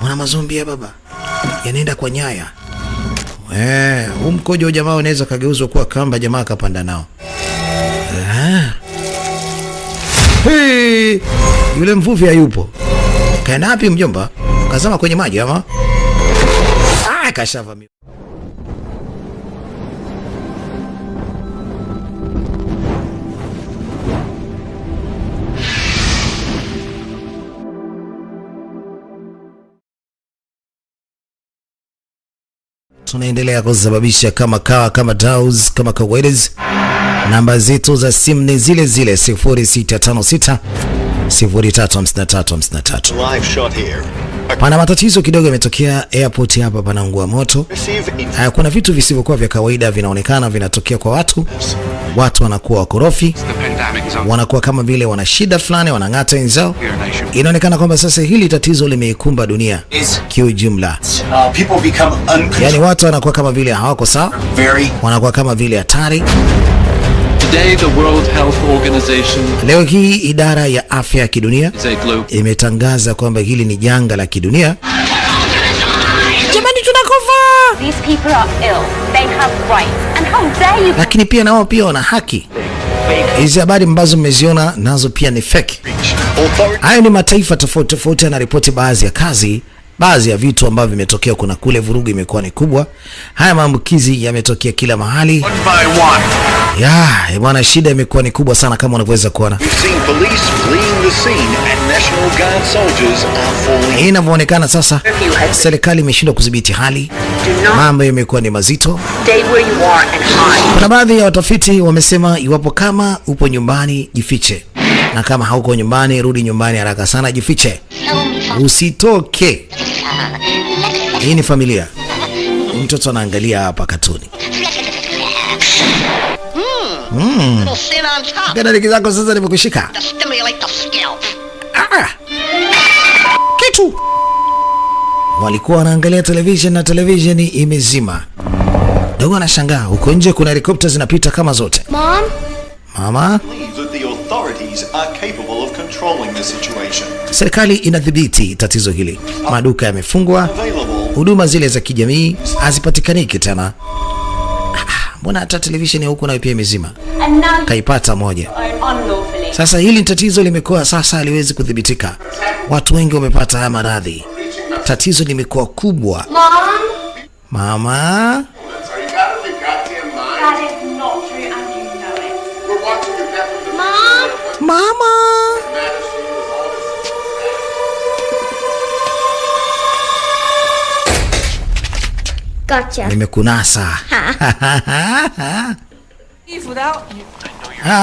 Mwana mazombi ya baba yanaenda kwa nyaya. Mkojo wa jamaa unaweza kageuzwa kuwa kamba, jamaa kapanda nao. Hey, yule mvuvi hayupo. Kaenda wapi mjomba? Kazama kwenye maji ama? Kashava. Tunaendelea kusababisha kama Daus, kama Kawedis. Namba zetu za simu ni zile 0656 035353. Live shot here. Pana matatizo kidogo yametokea airport hapa, panaungua moto. Kuna vitu visivyokuwa vya kawaida vinaonekana vinatokea kwa watu. Watu wanakuwa wakorofi, wanakuwa kama vile wana shida fulani, wanang'ata wenzao. Inaonekana kwamba sasa hili tatizo limeikumba dunia kiujumla. Yani watu wanakuwa kama vile hawako sawa, wanakuwa kama vile hatari. Today, the World Health Organization, leo hii idara ya afya ya kidunia imetangaza kwamba hili ni janga la kidunia. Jamani, tunakufa. These people are ill. They have rights. And how dare you? Lakini pia nao pia wana haki. Hizi habari ambazo mmeziona nazo pia ni fake. Hayo ni mataifa tofauti tofauti yanaripoti baadhi ya vitu ambavyo vimetokea. Kuna kule vurugu imekuwa ni kubwa. Haya maambukizi yametokea kila mahali. Bwana, shida imekuwa ni kubwa sana kama unavyoweza kuona. Inavyoonekana sasa serikali imeshindwa kudhibiti hali. Mambo yamekuwa ni mazito. Kuna baadhi ya watafiti wamesema iwapo kama upo nyumbani jifiche, na kama hauko nyumbani rudi nyumbani haraka sana, jifiche. Usitoke. Hii ni familia. Mtoto anaangalia hapa katuni. Gada zako sasa nimekushika. Kitu. Walikuwa wanaangalia television na television imezima. Dogo anashangaa, huko nje kuna helikopta zinapita kama zote. Mama? Serikali inadhibiti tatizo hili. Maduka yamefungwa. Huduma zile za kijamii hazipatikaniki tena. Mbona hata television huko nayo pia imezima? Kaipata moja. Sasa hili tatizo limekuwa sasa haliwezi kudhibitika. Watu wengi wamepata haya maradhi. Tatizo limekuwa kubwa. Mama? Mama. Gotcha. Nimekunasa.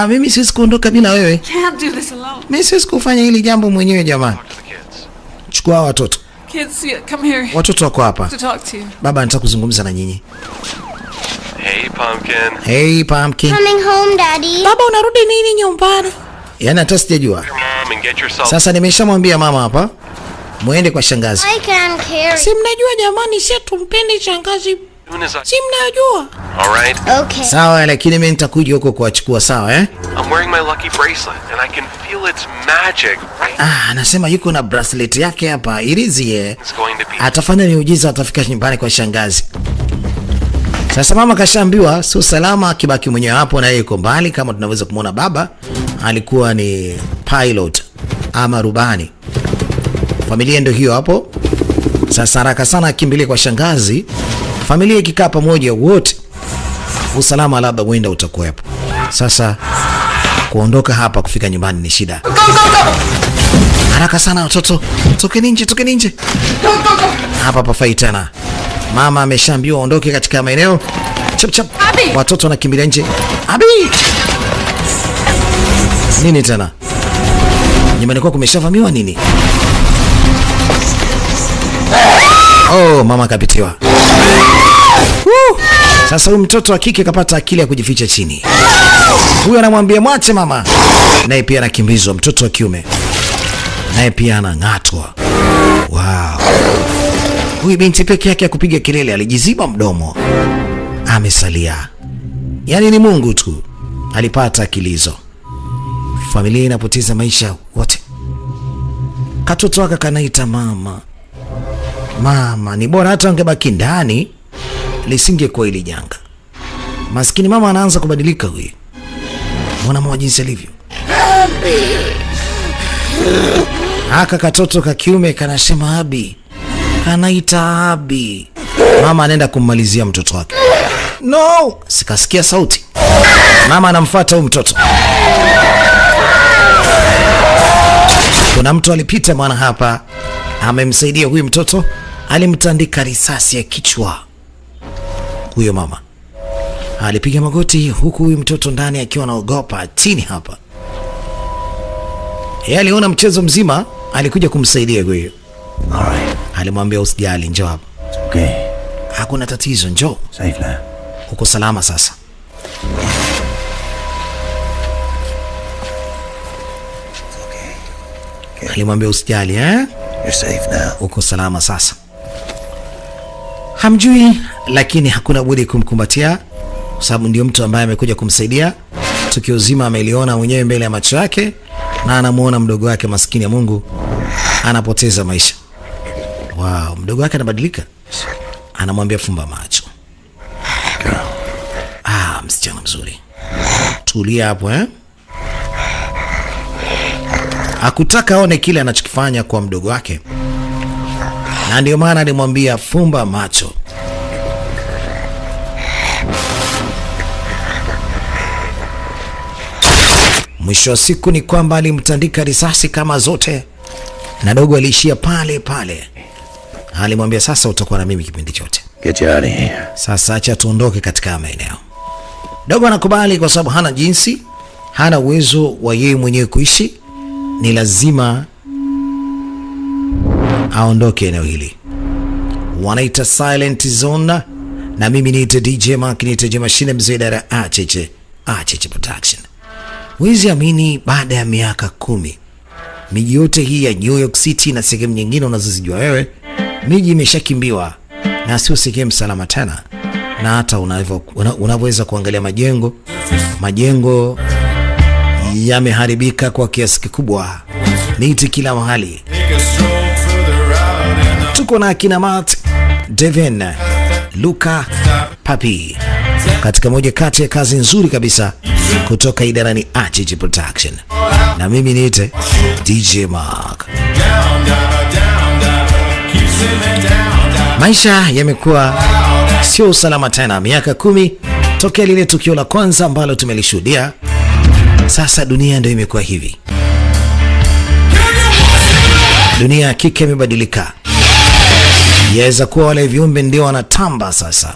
Mimi siwezi kuondoka bila wewe. Mimi siwezi kufanya hili jambo mwenyewe jamani. Chukua watoto. Kids, come here. Watoto wako hapa. To talk to you. Baba anataka kuzungumza na nyinyi. Hey Pumpkin. Hey Pumpkin. Coming home, Daddy. Baba unarudi nini nyumbani? Yana hata sijajua. Sasa nimeshamwambia mama hapa muende kwa shangazi. I can carry. Si mnajua jamani, si tumpendi shangazi. Si mnajua. Alright. Okay. Sawa, lakini mimi nitakuja huko kuachukua, sawa I'm wearing my lucky bracelet and I can feel its magic. Anasema yuko na bracelet yake hapa, ilizie. Atafanya miujiza, atafika nyumbani kwa shangazi. Sasa mama kashaambiwa sio salama akibaki mwenyewe hapo, na yeye yuko mbali. Kama tunaweza kumuona baba alikuwa ni pilot ama rubani. Familia ndio hiyo hapo. Sasa haraka sana akimbilie kwa shangazi. Familia ikikaa pamoja wote, usalama labda uenda utakuwepo. Sasa kuondoka hapa kufika nyumbani ni shida. Haraka sana watoto, toke nje. Hapa pafai tena. Mama ameshaambiwa ondoke katika maeneo. Chap. Watoto wanakimbilia nje. Abi! Nini tena? Nyumbani kwako kumeshavamiwa nini? Mama kapitiwa. Sasa huyu mtoto wa kike kapata akili ya kujificha chini. Huyu anamwambia mwache mama. Naye pia anakimbizwa. Mtoto wa kiume naye pia anang'atwa. Wow. Huyu binti peke yake ya kupiga kelele alijiziba mdomo. Amesalia. Yaani ni Mungu tu alipata akili hizo. Familia inapoteza maisha wote. Katoto wake kanaita mama. Mama, ni bora hata angebaki ndani lisingekuwa hili janga. Maskini mama anaanza kubadilika huyu. Mbona mwa jinsi alivyo? Haka katoto ka kiume kanasema Abi. Kanaita Abi. Mama anaenda kummalizia mtoto wake. No! Sikasikia sauti. Mama anamfuata huyu mtoto. Kuna mtu alipita mwana hapa. Amemsaidia huyu mtoto. Alimtandika risasi ya kichwa. Huyo mama alipiga magoti huku huyu mtoto ndani akiwa anaogopa chini hapa. Yeye aliona mchezo mzima, alikuja kumsaidia huyo. Alright. Alimwambia usijali, njoo hapa. Okay. Hakuna tatizo, njoo. Safe now. Uko salama sasa. Okay. Alimwambia usijali, You're safe now. uko salama sasa. Hamjui, lakini hakuna budi kumkumbatia kwa sababu ndio mtu ambaye amekuja kumsaidia. Tukio zima ameliona mwenyewe mbele ya macho yake na anamuona mdogo wake maskini ya Mungu anapoteza maisha. Wow, mdogo wake anabadilika. Anamwambia fumba macho. Msichana mzuri. Tulia hapo Hakutaka aone kile anachokifanya kwa mdogo wake. Na ndio maana alimwambia fumba macho. Mwisho wa siku ni kwamba alimtandika risasi kama zote. Na dogo aliishia pale pale. Alimwambia sasa utakuwa na mimi kipindi chote. Get you out of here. Sasa acha tuondoke katika maeneo. Dogo anakubali kwa sababu hana jinsi, hana uwezo wa yeye mwenyewe kuishi, ni lazima aondoke eneo hili. Wanaita Silent Zone na mimi niite DJ Mark, niite je mashine mzee dara Acheche Production. Wezi amini baada ya miaka 10 miji yote hii ya New York City na sehemu nyingine unazozijua wewe, miji imeshakimbiwa na sio sehemu salama tena. Na hata unaweza kuangalia majengo yameharibika kwa kiasi kikubwa. Miti kila mahali. Tuko na akina Matt, Devin, Luka, Papi katika moja kati ya kazi nzuri kabisa kutoka idarani Acheche Production. Na mimi niite DJ Mark. Maisha yamekuwa sio usalama tena. Miaka 10 tokea lile tukio la kwanza ambalo tumelishuhudia. Sasa dunia ndio imekuwa hivi. Dunia hakika imebadilika. Yaweza kuwa wale viumbe ndio wanatamba sasa.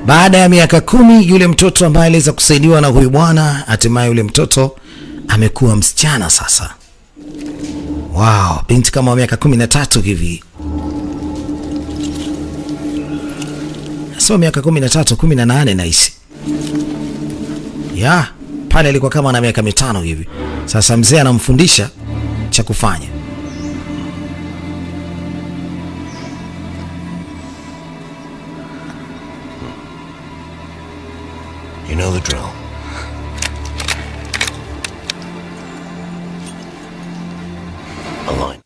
Baada ya miaka 10 yule mtoto ambaye aliweza kusaidiwa na huyu bwana, hatimaye yule mtoto amekuwa msichana sasa. Wow, binti kama miaka 13 hivi. Sio miaka 13, 18 nahisi. Pale alikuwa kama na miaka 5 hivi. Sasa mzee anamfundisha cha kufanya. You know the drill. Align.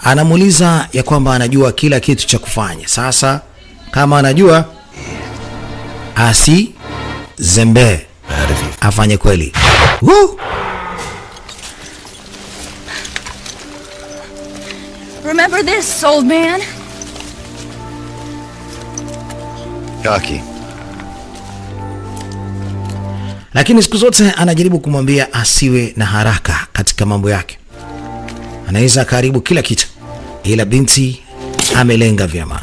Anamuuliza ya kwamba anajua kila kitu cha kufanya. Sasa kama anajua zembe afanye kweli. Woo! Remember this, old man? Kaki. Lakini siku zote anajaribu kumwambia asiwe na haraka katika mambo yake. Anaweza karibu kila kitu. Ila binti amelenga vyema.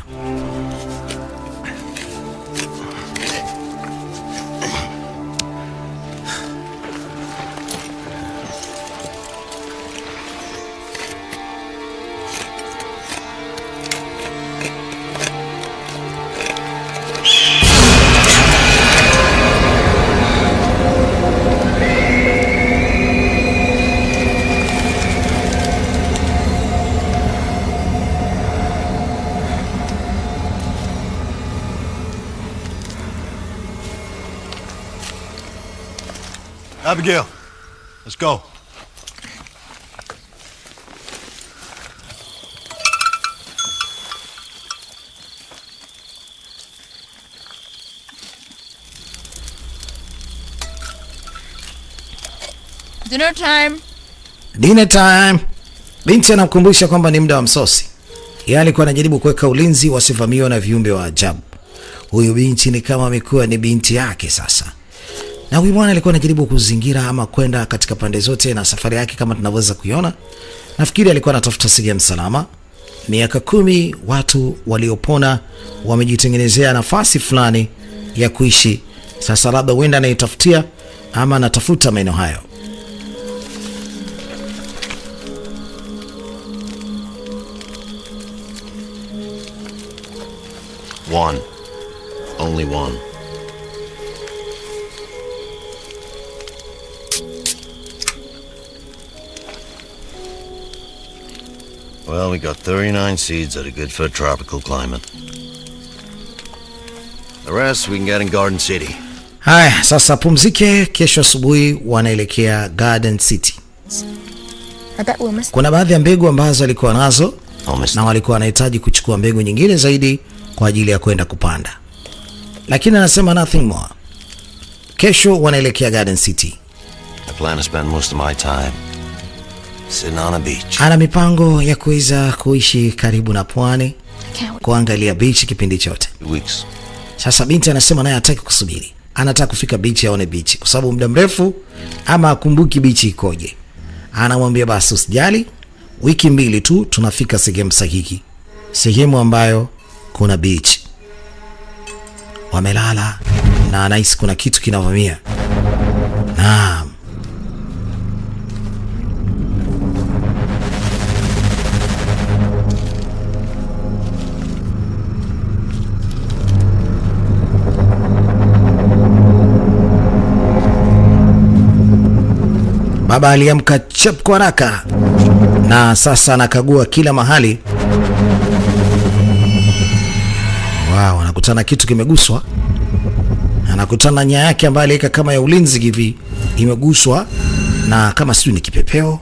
Abigail, let's go. Dinner time. Dinner time. Binti anamkumbusha kwamba ni muda wa msosi. Yeye alikuwa anajaribu kuweka ulinzi wasivamiwe na viumbe wa ajabu. Huyu binti ni kama amekuwa ni binti yake sasa. Na huyu bwana alikuwa anajaribu kuzingira ama kwenda katika pande zote na safari yake kama tunavyoweza kuiona. Nafikiri alikuwa anatafuta sehemu salama. Miaka 10 watu waliopona wamejitengenezea nafasi fulani ya kuishi. Sasa labda huenda anaitafutia ama anatafuta maeneo hayo. One. Only one. Well, we got 39 seeds that are good for a tropical climate. The rest we can get in Garden City. Haya, sasa pumzike, kesho asubuhi wanaelekea Garden City. I bet we'll miss. Kuna baadhi ya mbegu ambazo walikuwa nazo na walikuwa wanahitaji kuchukua mbegu nyingine zaidi kwa ajili ya kwenda kupanda. Lakini anasema nothing more. Kesho wanaelekea Garden City. I plan to spend most of my time sitting on a beach. Ana mipango ya kuweza kuishi karibu na pwani, kuangalia beach kipindi chote. Weeks. Sasa binti anasema naye hataki kusubiri. Anataka kufika beach aone beach kwa sababu muda mrefu ama akumbuki beach ikoje. Anamwambia basi usijali, wiki 2 tu tunafika sehemu sahihi. Sehemu ambayo kuna beach. Wamelala na anahisi kuna kitu kinavamia. Naam. Baba aliamka chap kwa haraka na sasa anakagua kila mahali. Wow, anakutana kitu kimeguswa. Anakutana nyaya yake ambayo aliweka kama ya ulinzi hivi imeguswa na kama sio ni kipepeo.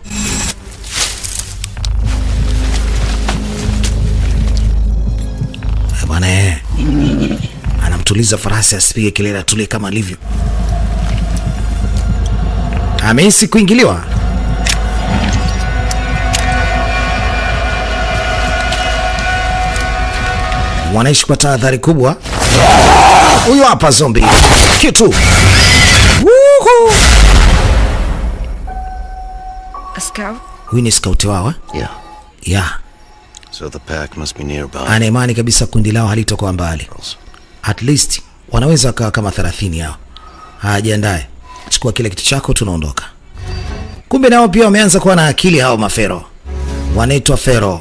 Bwana anamtuliza farasi asipige kelele, atulie kama alivyo. Amehisi kuingiliwa. Wanaishi kwa tahadhari kubwa. Huyu hapa zombie. Kitu. Woohoo! A scout? Huyu ni scout wao. Yeah. Yeah. So the pack must be nearby. Ana imani kabisa kundi lao halitokuwa mbali. At least wanaweza kawa kama 30 hao. Hajiandae. Chukua kile kitu chako tunaondoka. Kumbe nao pia wameanza kuwa na akili hao mafero. Wanaitwa fero.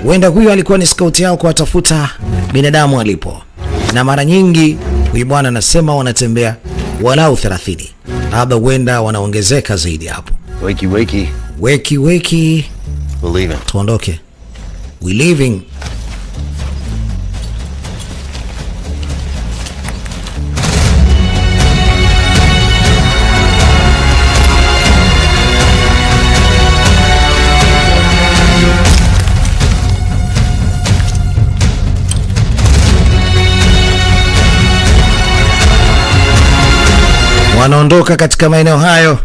Wenda huyu alikuwa ni scout yao kuwatafuta binadamu alipo. Na mara nyingi huyu bwana anasema wanatembea walau 30. Labda wenda wanaongezeka zaidi hapo. Wakey, wakey. Wakey, wakey. We're leaving. Tuondoke. We leaving. Wanaondoka katika maeneo hayo.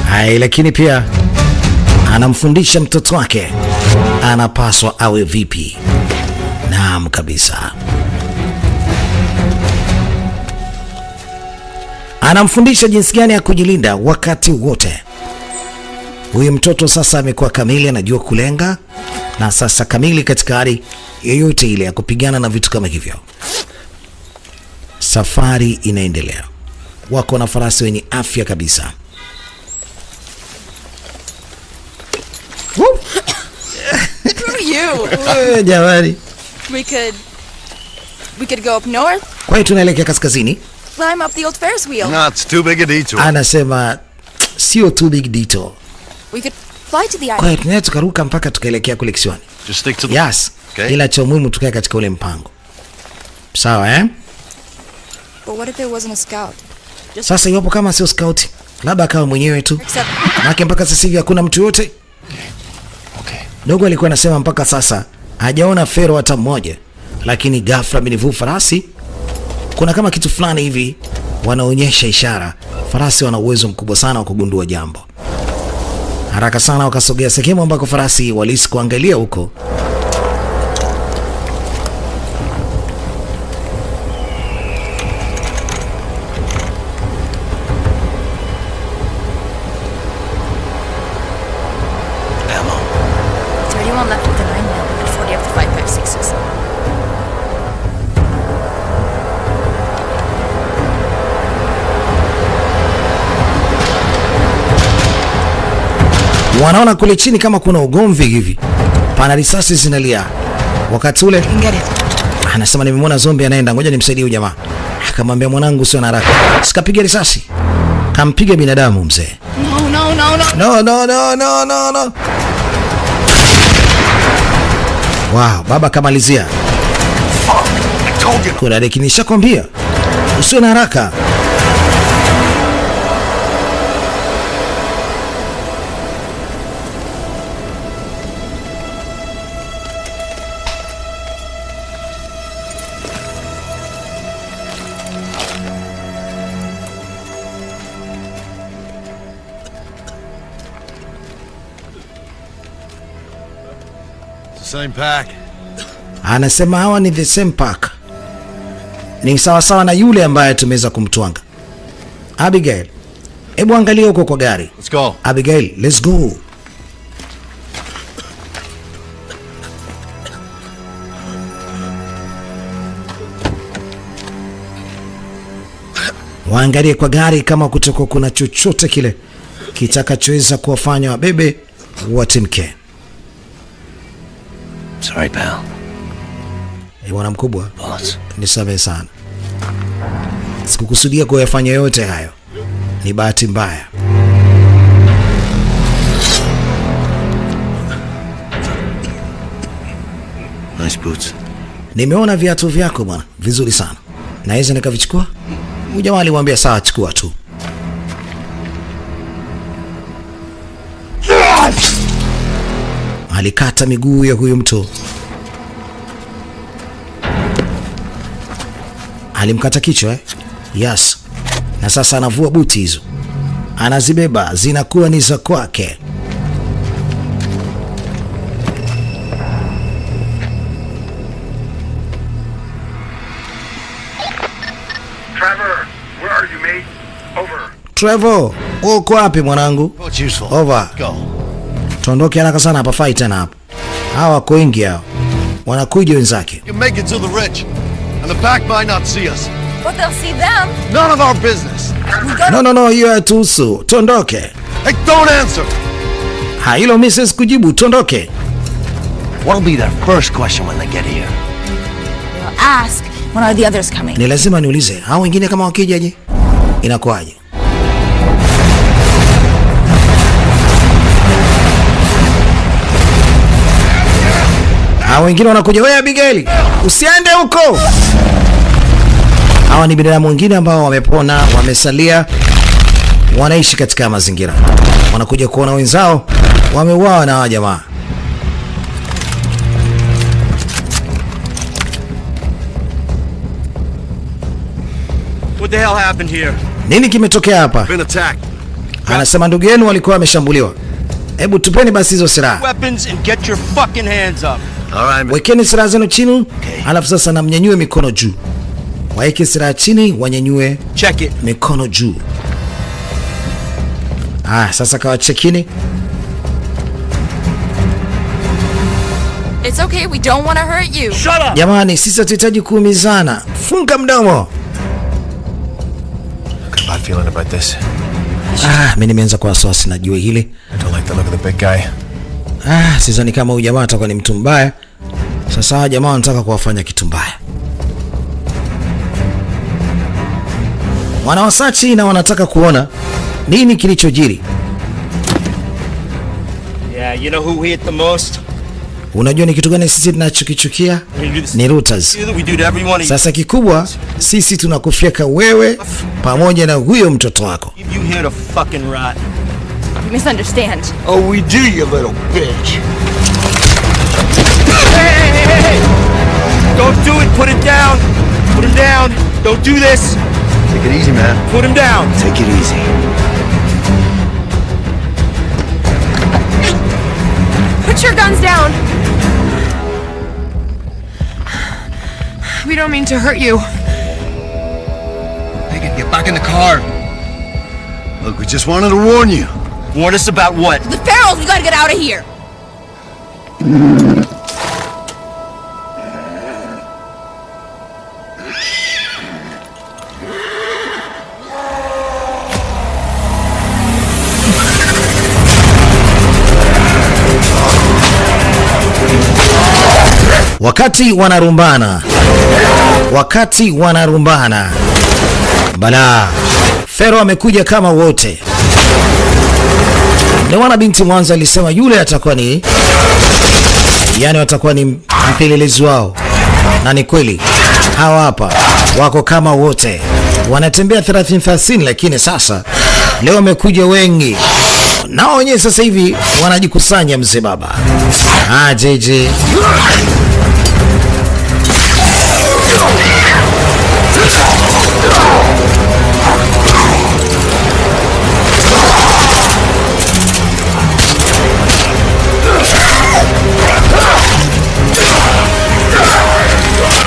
Hai, lakini pia anamfundisha mtoto wake anapaswa awe vipi. Naam kabisa. Anamfundisha jinsi gani ya kujilinda wakati wote. Huyu mtoto sasa amekuwa kamili, anajua kulenga na sasa kamili katika hali yoyote ile ya kupigana na vitu kama hivyo. Safari inaendelea. Wako na farasi wenye afya kabisa. Jamani. We could go up north. Kwa hiyo tunaelekea kaskazini. Climb up the old Ferris wheel. No, it's too big a detour. Anasema sio too big detour. We could fly to the Kwa island. hiyo tunaweza tukaruka mpaka tukaelekea kule kisiwani. Just stick to the... Yes. Okay. Ila cha muhimu tukae katika ule mpango. Sawa But what if it wasn't a scout? Sasa iwapo kama sio scout, labda akawa mwenyewe tu. Except Maana mpaka sasa hivi hakuna mtu yote. Okay. Dogo alikuwa anasema mpaka sasa hajaona Fero hata mmoja. Lakini ghafla binivu farasi kuna kama kitu fulani hivi wanaonyesha ishara. Farasi wana uwezo mkubwa sana wa kugundua jambo. Haraka sana wakasogea sehemu ambako farasi walisi kuangalia huko. Ammo. 31 left with the 9mm and 40 of the 5.56s. Wanaona kule chini kama kuna ugomvi hivi. Pana risasi zinalia. Wakati ule anasema nimemwona zombie anaenda, ngoja nimsaidie huyu jamaa. Akamwambia mwanangu sio na haraka. Sikapiga risasi. Kampiga binadamu mzee. No. Wow, baba kamalizia. Kuna rekinisha kwambia usiwe na haraka. Same pack. Anasema hawa ni the same pack. Ni sawa sawa na yule ambaye tumeweza kumtwanga. Abigail, hebu angalia huko kwa gari. Let's go. Abigail, let's go. Waangalie kwa gari kama kutoko kuna chochote kile kitakachoweza kuwafanya wabebe watimke. Sorry, pal. Bwana mkubwa, Bullets. nisamehe sana. Sikukusudia kuyafanya yote hayo. Ni bahati mbaya. Nice boots. Nimeona viatu vyako bwana, vizuri sana. Naweza nikavichukua? Jamaa alimwambia sawa, chukua tu. Alikata miguu ya huyo mtu. Alimkata kichwa Yes. Na sasa anavua buti hizo. Anazibeba, zinakuwa ni za kwake. Trevor, where are you, mate? Over. Trevor, uko wapi mwanangu? What's useful? Over. Go. Tuondoke haraka sana hapa, fight tena hapa. Hawa wako wengi hao. Wanakuja wenzake. You make it to the ridge, and the pack might not see us. but they'll see them. None of our business. No, hiyo hatuhusu. Tuondoke. Hey, don't answer. Ha, hilo Mrs. kujibu, tuondoke. What'll be their first question when they get here? They'll ask, when are the others coming? Ni lazima niulize, hao wengine kama wakija je? Inakuwaje? Hao wengine wanakuja, wewe Abigail, usiende huko. Hawa ni binadamu wengine ambao wamepona, wamesalia, wanaishi katika mazingira. Wanakuja kuona wenzao wameuawa na hawa jamaa. What the hell happened here? Nini kimetokea hapa? Been attacked. Anasema ndugu yenu walikuwa wameshambuliwa. Hebu tupeni basi hizo silaha. Weapons and get your fucking hands up. All right, man. Wekeni silaha zenu chini, alafu sasa na mnyanyue mikono juu. Waeke silaha chini, wanyanyue Check it. mikono juu. Sasa kawa chekini. It's okay, we don't want to hurt you. Shut up! Jamani, sisi hatuhitaji kuumizana. Funga mdomo. Got a bad feeling about this. Mimi nimeanza kwa wasiwasi na jua hili. I don't like the look of the big guy. Sidhani kama huyu jamaa atakuwa ni mtu mbaya. Sasa hawa jamaa wanataka kuwafanya kitu mbaya. Wanawasachi na wanataka kuona nini kilichojiri. Yeah, you know who we hit the most? Unajua ni kitu gani sisi tunachokichukia? Ni routers. Sasa kikubwa sisi tunakufyeka wewe pamoja na huyo mtoto wako. You here to fucking rot. You misunderstand. Oh, we do, you little bitch. Hey! Don't do it. Put it down. Put him down. Don't do this. Take it easy, man. Put him down. Take it easy. Put your guns down. We don't mean to hurt you. Megan, get back in the car. Look, we just wanted to warn you. Warn us about what? The Ferals, we gotta get out of here. Wakati wanarumbana bala Fero amekuja kama wote. Ndio maana binti mwanzo alisema yule atakuwa ni watakuwa ni mpelelezi wao, na ni kweli hawa hapa wako kama wote, wanatembea 30 lakini sasa leo wamekuja wengi nao wenyewe. Sasa hivi wanajikusanya mzee baba. JJ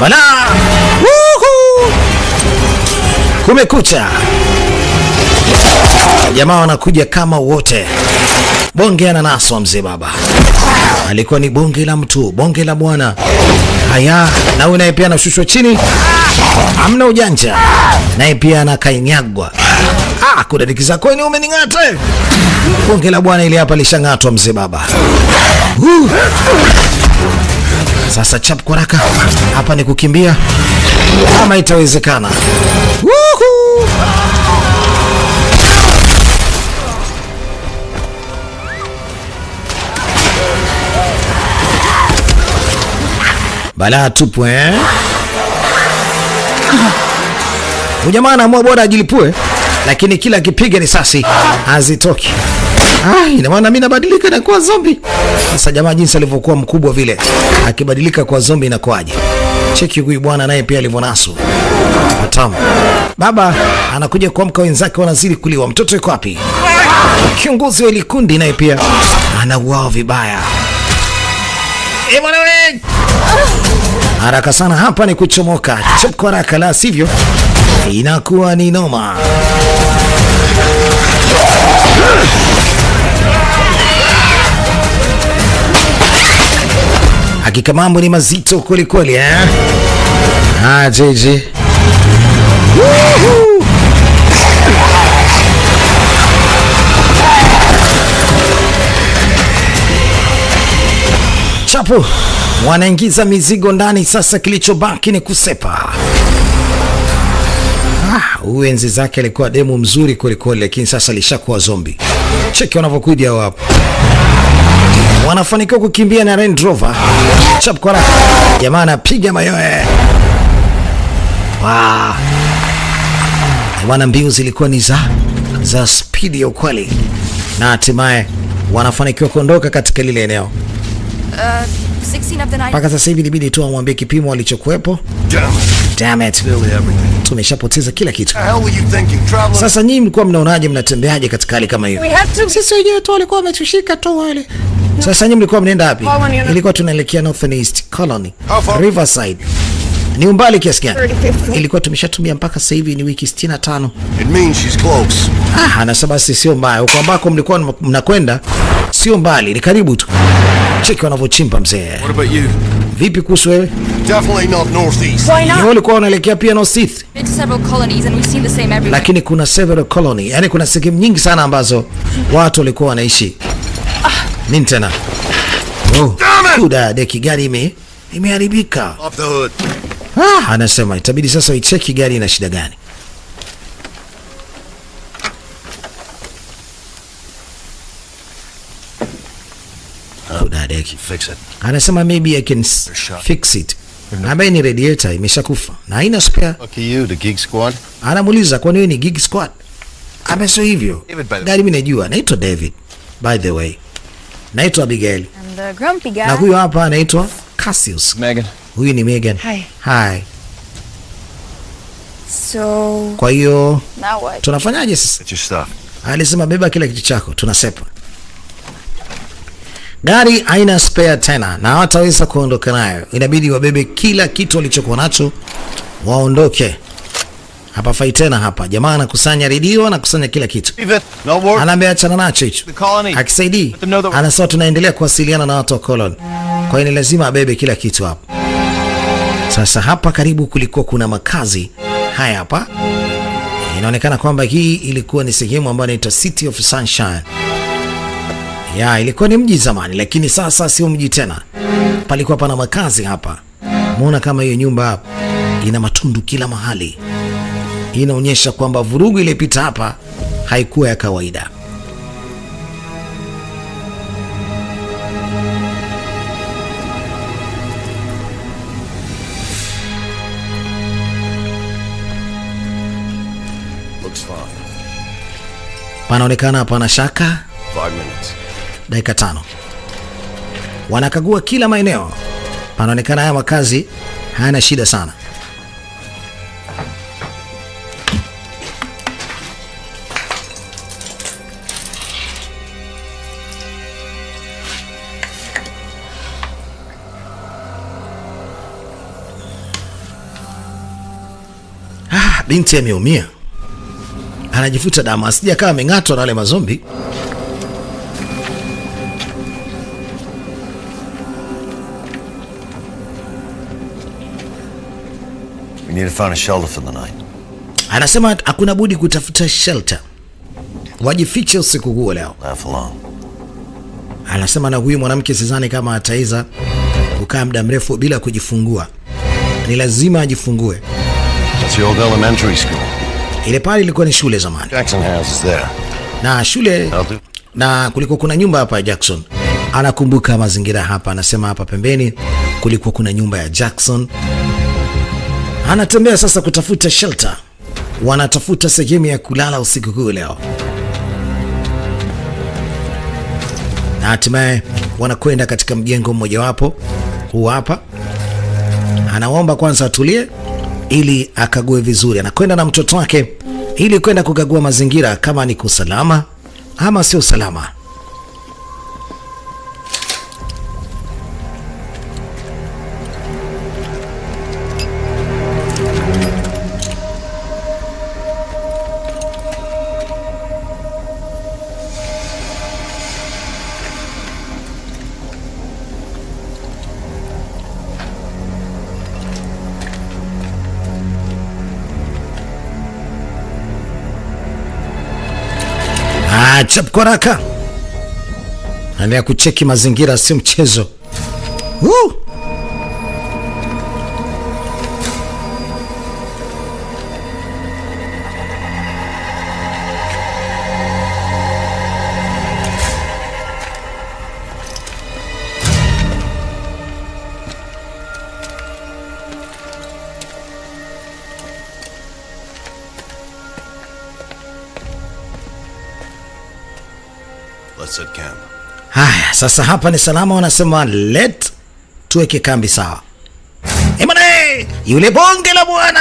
bala. Kumekucha, jamaa wanakuja kama wote. Bonge ananaswa mzee baba, alikuwa ni bonge la mtu, bonge la bwana. Haya, na huyu naye pia anashushwa chini, hamna ujanja, naye pia anakanyagwa. Kudadikiza kwani umening'ata. Bonge la bwana ile hapa lishang'atwa mzee baba. Sasa chap kwa haraka hapa ni kukimbia kama itawezekana. Bala tupu Ujamaa anaamua bora ajilipue, lakini kila kipiga risasi hazitoki. Ina maana mimi nabadilika na kuwa zombie. Sasa jamaa jinsi alivyokuwa mkubwa vile, akibadilika kwa zombie inakuaje? Cheki huyu bwana naye pia alivyonasu. Tamu. Baba anakuja kuamka, wenzake wanazidi kuliwa. Mtoto yuko wapi? Kiongozi wa ile kundi naye pia anauawa vibaya. Bwana wewe. Haraka sana hapa ni kuchomoka. Chop kwa haraka, la sivyo inakuwa ni noma. Hakika mambo ni mazito kweli kweli JJ. Chapo wanaingiza mizigo ndani, sasa kilichobaki ni kusepa. Uenzi zake alikuwa demo mzuri kweli kweli, lakini sasa alishakuwa zombie. Cheki wanavyokuja hapo. Wanafanikiwa kukimbia na Range Rover. Chap kwa haraka. Jamaa anapiga mayoe. Wana mbio zilikuwa ni za speed ya ukweli. Na hatimaye wanafanikiwa kuondoka katika lile eneo. 16 of the 9. Paka sasa hivi ilibidi tu amwambie kipimo alichokuepo. Damn it. Tumeshapoteza kila kitu. Sasa nyinyi mlikuwa mnaonaje, mnatembeaje katika hali kama hiyo? Sisi wenyewe tu walikuwa wametushika tu wale. Sasa nyinyi mlikuwa mnaenda wapi? Ilikuwa tunaelekea Northeast Colony, Riverside. Ni umbali kiasi gani? Ilikuwa tumeshatumia mpaka sasa hivi ni wiki 65. It means she's close. Anasema sio mbaya. Huko ambako mlikuwa mnakwenda sio mbali, ni karibu tu. Cheki wanavyochimba mzee. What about you? Vipi kuhusu wewe? Definitely not northeast. Why not? Ni walikuwa wanaelekea pia Northeast. Been to several colonies and we've seen the same everywhere. Lakini kuna several colony, yani kuna sehemu nyingi sana ambazo watu walikuwa wanaishi. Nini tena? Kuda deki gari imeharibika. Off the hood. Anasema itabidi sasa icheki gari ina shida gani. Kuda dadeki. Fix it. Anasema maybe I can fix it. Ambaye ni radiator imeshakufa na haina spare. Lucky you, the Geek Squad. Anamuuliza kwa nini ni Geek Squad? Amesho hivyo. Gari mimi najua, naitwa David. By the way. Naitwa Abigail. And the grumpy guy. Na huyo hapa anaitwa Cassius. Megan. Huyu ni Megan. Hi. Hi. So, Kwa hiyo now what? tunafanyaje sasa? Get your stuff. Alisema beba kila kitu chako, tunasepa. Gari haina spare tena na hawataweza kuondoka nayo. Inabidi wabebe kila kitu walichokuwa nacho waondoke. Hapa fai tena hapa. Jamaa anakusanya redio, anakusanya kila kitu. Leave it. No more. Anaambia achana nacho hicho. The colony. Akisaidii. Let them know that- Anasema tunaendelea kuwasiliana na watu wa colony. Kwa hiyo ni lazima abebe kila kitu hapa. Sasa hapa karibu kulikuwa kuna makazi haya hapa. Inaonekana kwamba hii ilikuwa ni sehemu ambayo inaitwa City of Sunshine. Ya, ilikuwa ni mji zamani lakini sasa sio mji tena. Palikuwa pana makazi hapa. Muona kama hiyo nyumba hapa ina matundu kila mahali. Inaonyesha kwamba vurugu iliyopita hapa haikuwa ya kawaida. Looks fine. Panaonekana hapana shaka. 5 minutes. Dakika 5. Wanakagua kila maeneo. Panaonekana haya makazi hayana shida sana. Binti ameumia. Anajifuta damu, asija kama ameng'atwa na wale mazombi. We need to find a shelter for the night. Anasema hakuna budi kutafuta shelter. Wajifiche usiku huo leo. Not for long. Anasema na huyu mwanamke sidhani kama ataweza kukaa muda mrefu bila kujifungua. Ni lazima ajifungue. That's the old elementary school. Ile pale ilikuwa ni shule zamani. Jackson House is there. Na shule I'll do. na kulikuwa kuna nyumba hapa ya Jackson. Anakumbuka mazingira hapa, anasema hapa pembeni kulikuwa kuna nyumba ya Jackson. Anatembea sasa kutafuta shelter. Wanatafuta sehemu ya kulala usiku huu leo. Na hatimaye wanakwenda katika mjengo mmoja wapo. Huu hapa. Anaomba kwanza atulie ili akague vizuri. Anakwenda na mtoto wake ili kwenda kukagua mazingira kama ni kusalama ama sio salama. Chap koraka. Anaendelea kucheki mazingira, sio mchezo. Let's set camp. Haya, sasa hapa ni salama, wanasema let tuweke kambi sawa. Emane, yule bonge la bwana.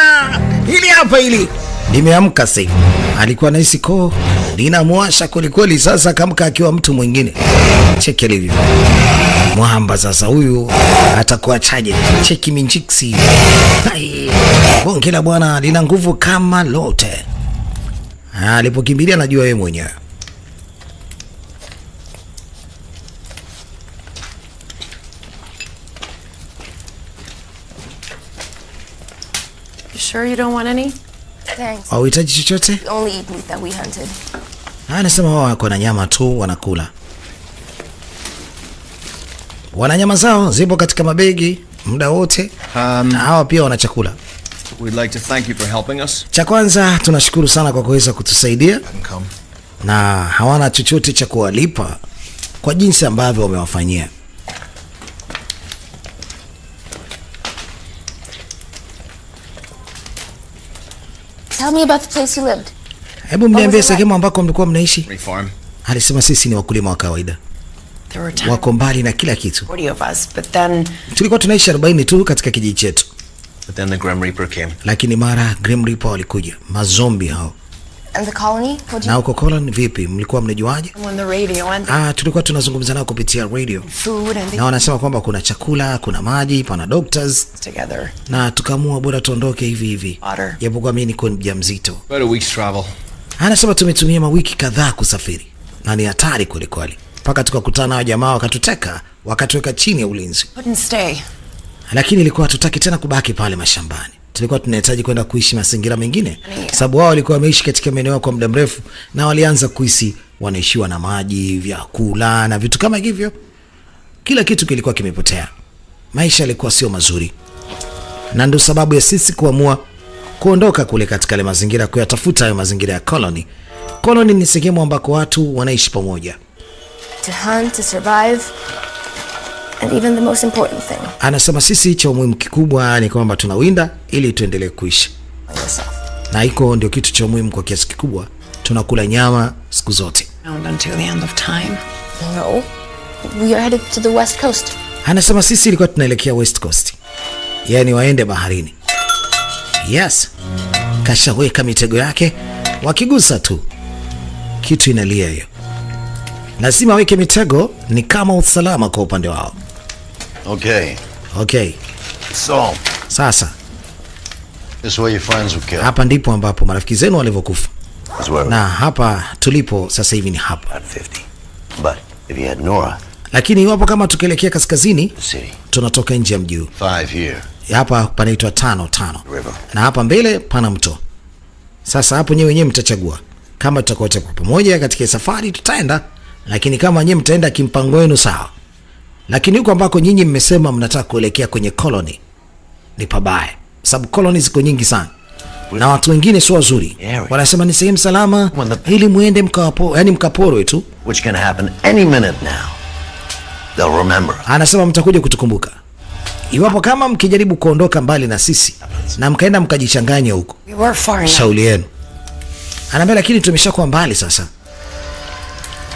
Hili hapa hili. Limeamka sasa. Alikuwa anahisi koo linamwasha kweli, sasa kamka akiwa mtu mwingine. Cheki alivyo. Mwamba sasa huyu atakuwa chaje. Cheki minjiksi. Hai. Bonge la bwana lina nguvu kama lote. Alipokimbilia najua yeye mwenyewe. You sure you don't want any? Thanks. Hauhitaji chochote? We only eat meat that we hunted. Anasema wao wako na nyama tu wanakula. Wana nyama zao zipo katika mabegi muda wote. Na hawa pia wana chakula. We'd like to thank you for helping us. Cha kwanza tunashukuru sana kwa kuweza kutusaidia. Na hawana chochote cha kuwalipa kwa jinsi ambavyo wamewafanyia. Tell me about the place you lived. Hebu mniambie sehemu ambako mlikuwa mnaishi. Reform. Alisema sisi ni wakulima wa kawaida. There were Wako mbali na kila kitu. 40 of us, but then Tulikuwa tunaishi 40 tu katika kijiji chetu. But then the Grim Reaper came. Lakini mara Grim Reaper walikuja. Mazombi hao. And the colony? Na huko Colony vipi? Mlikuwa mnajuaje? on the radio and Tulikuwa tunazungumza nao kupitia radio. food and Na wanasema kwamba kuna chakula, kuna maji, pana doctors. together. Na tukaamua bora tuondoke hivi hivi. Water. Japokuwa mimi niko mjamzito. About a week's travel. Anasema tumetumia mawiki kadhaa kusafiri. Na ni hatari kweli kweli. Mpaka tukakutana na jamaa wakatuteka, wakatuweka chini ya ulinzi. Couldn't stay. Lakini ilikuwa hatutaki tena kubaki pale mashambani. Tulikuwa tunahitaji kwenda kuishi mazingira mengine, sababu wao walikuwa wameishi katika maeneo kwa muda mrefu na walianza kuhisi wanaishiwa na maji, vyakula na vitu kama hivyo. Kila kitu kilikuwa kimepotea. Maisha yalikuwa sio mazuri. Na ndio sababu ya sisi kuamua kuondoka kule katika ile mazingira, kuyatafuta hayo mazingira ya Colony. Colony ni sehemu ambako watu wanaishi pamoja. To hunt, to survive, and even the most important thing, Anasema sisi cha muhimu kikubwa ni kwamba tunawinda ili tuendelee kuishi. yourself. Na hiko ndio kitu cha muhimu kwa kiasi kikubwa. Tunakula nyama siku zote. Around until the end of time. No, we are headed to the west coast. Anasema sisi ilikuwa tunaelekea West Coast. Yaani waende baharini. Yes. Kashaweka mitego yake, wakigusa tu kitu inalia hiyo. Lazima weke mitego, ni kama usalama kwa upande wao. Okay. So, Sasa This is where your friends were killed. hapa ndipo ambapo marafiki zenu walivyokufa. That's where Na hapa tulipo sasa hivi ni hapa. at 50. But if you had Nora, Lakini iwapo kama tukielekea kaskazini, the city, tunatoka nje ya mji huu. 5 here, Hapa panaitwa 5 river. na hapa mbele pana mto. Sasa hapo nyewe wenyewe mtachagua kama tutakuwa kwa pamoja katika safari tutaenda, lakini kama nyewe mtaenda kimpango wenu sawa. Lakini huko ambako nyinyi mmesema mnataka kuelekea kwenye Colony ni pabaya, sababu colony ziko nyingi sana na watu wengine sio wazuri. Wanasema ni sehemu salama ili muende mkapo, yani mkaporwe tu, Which can happen any minute now. They'll remember. Anasema mtakuja kutukumbuka iwapo kama mkijaribu kuondoka mbali na sisi na mkaenda mkajichanganya huko. We were far enough. Shauli yenu. Anaambia lakini tumeshakuwa mbali sasa.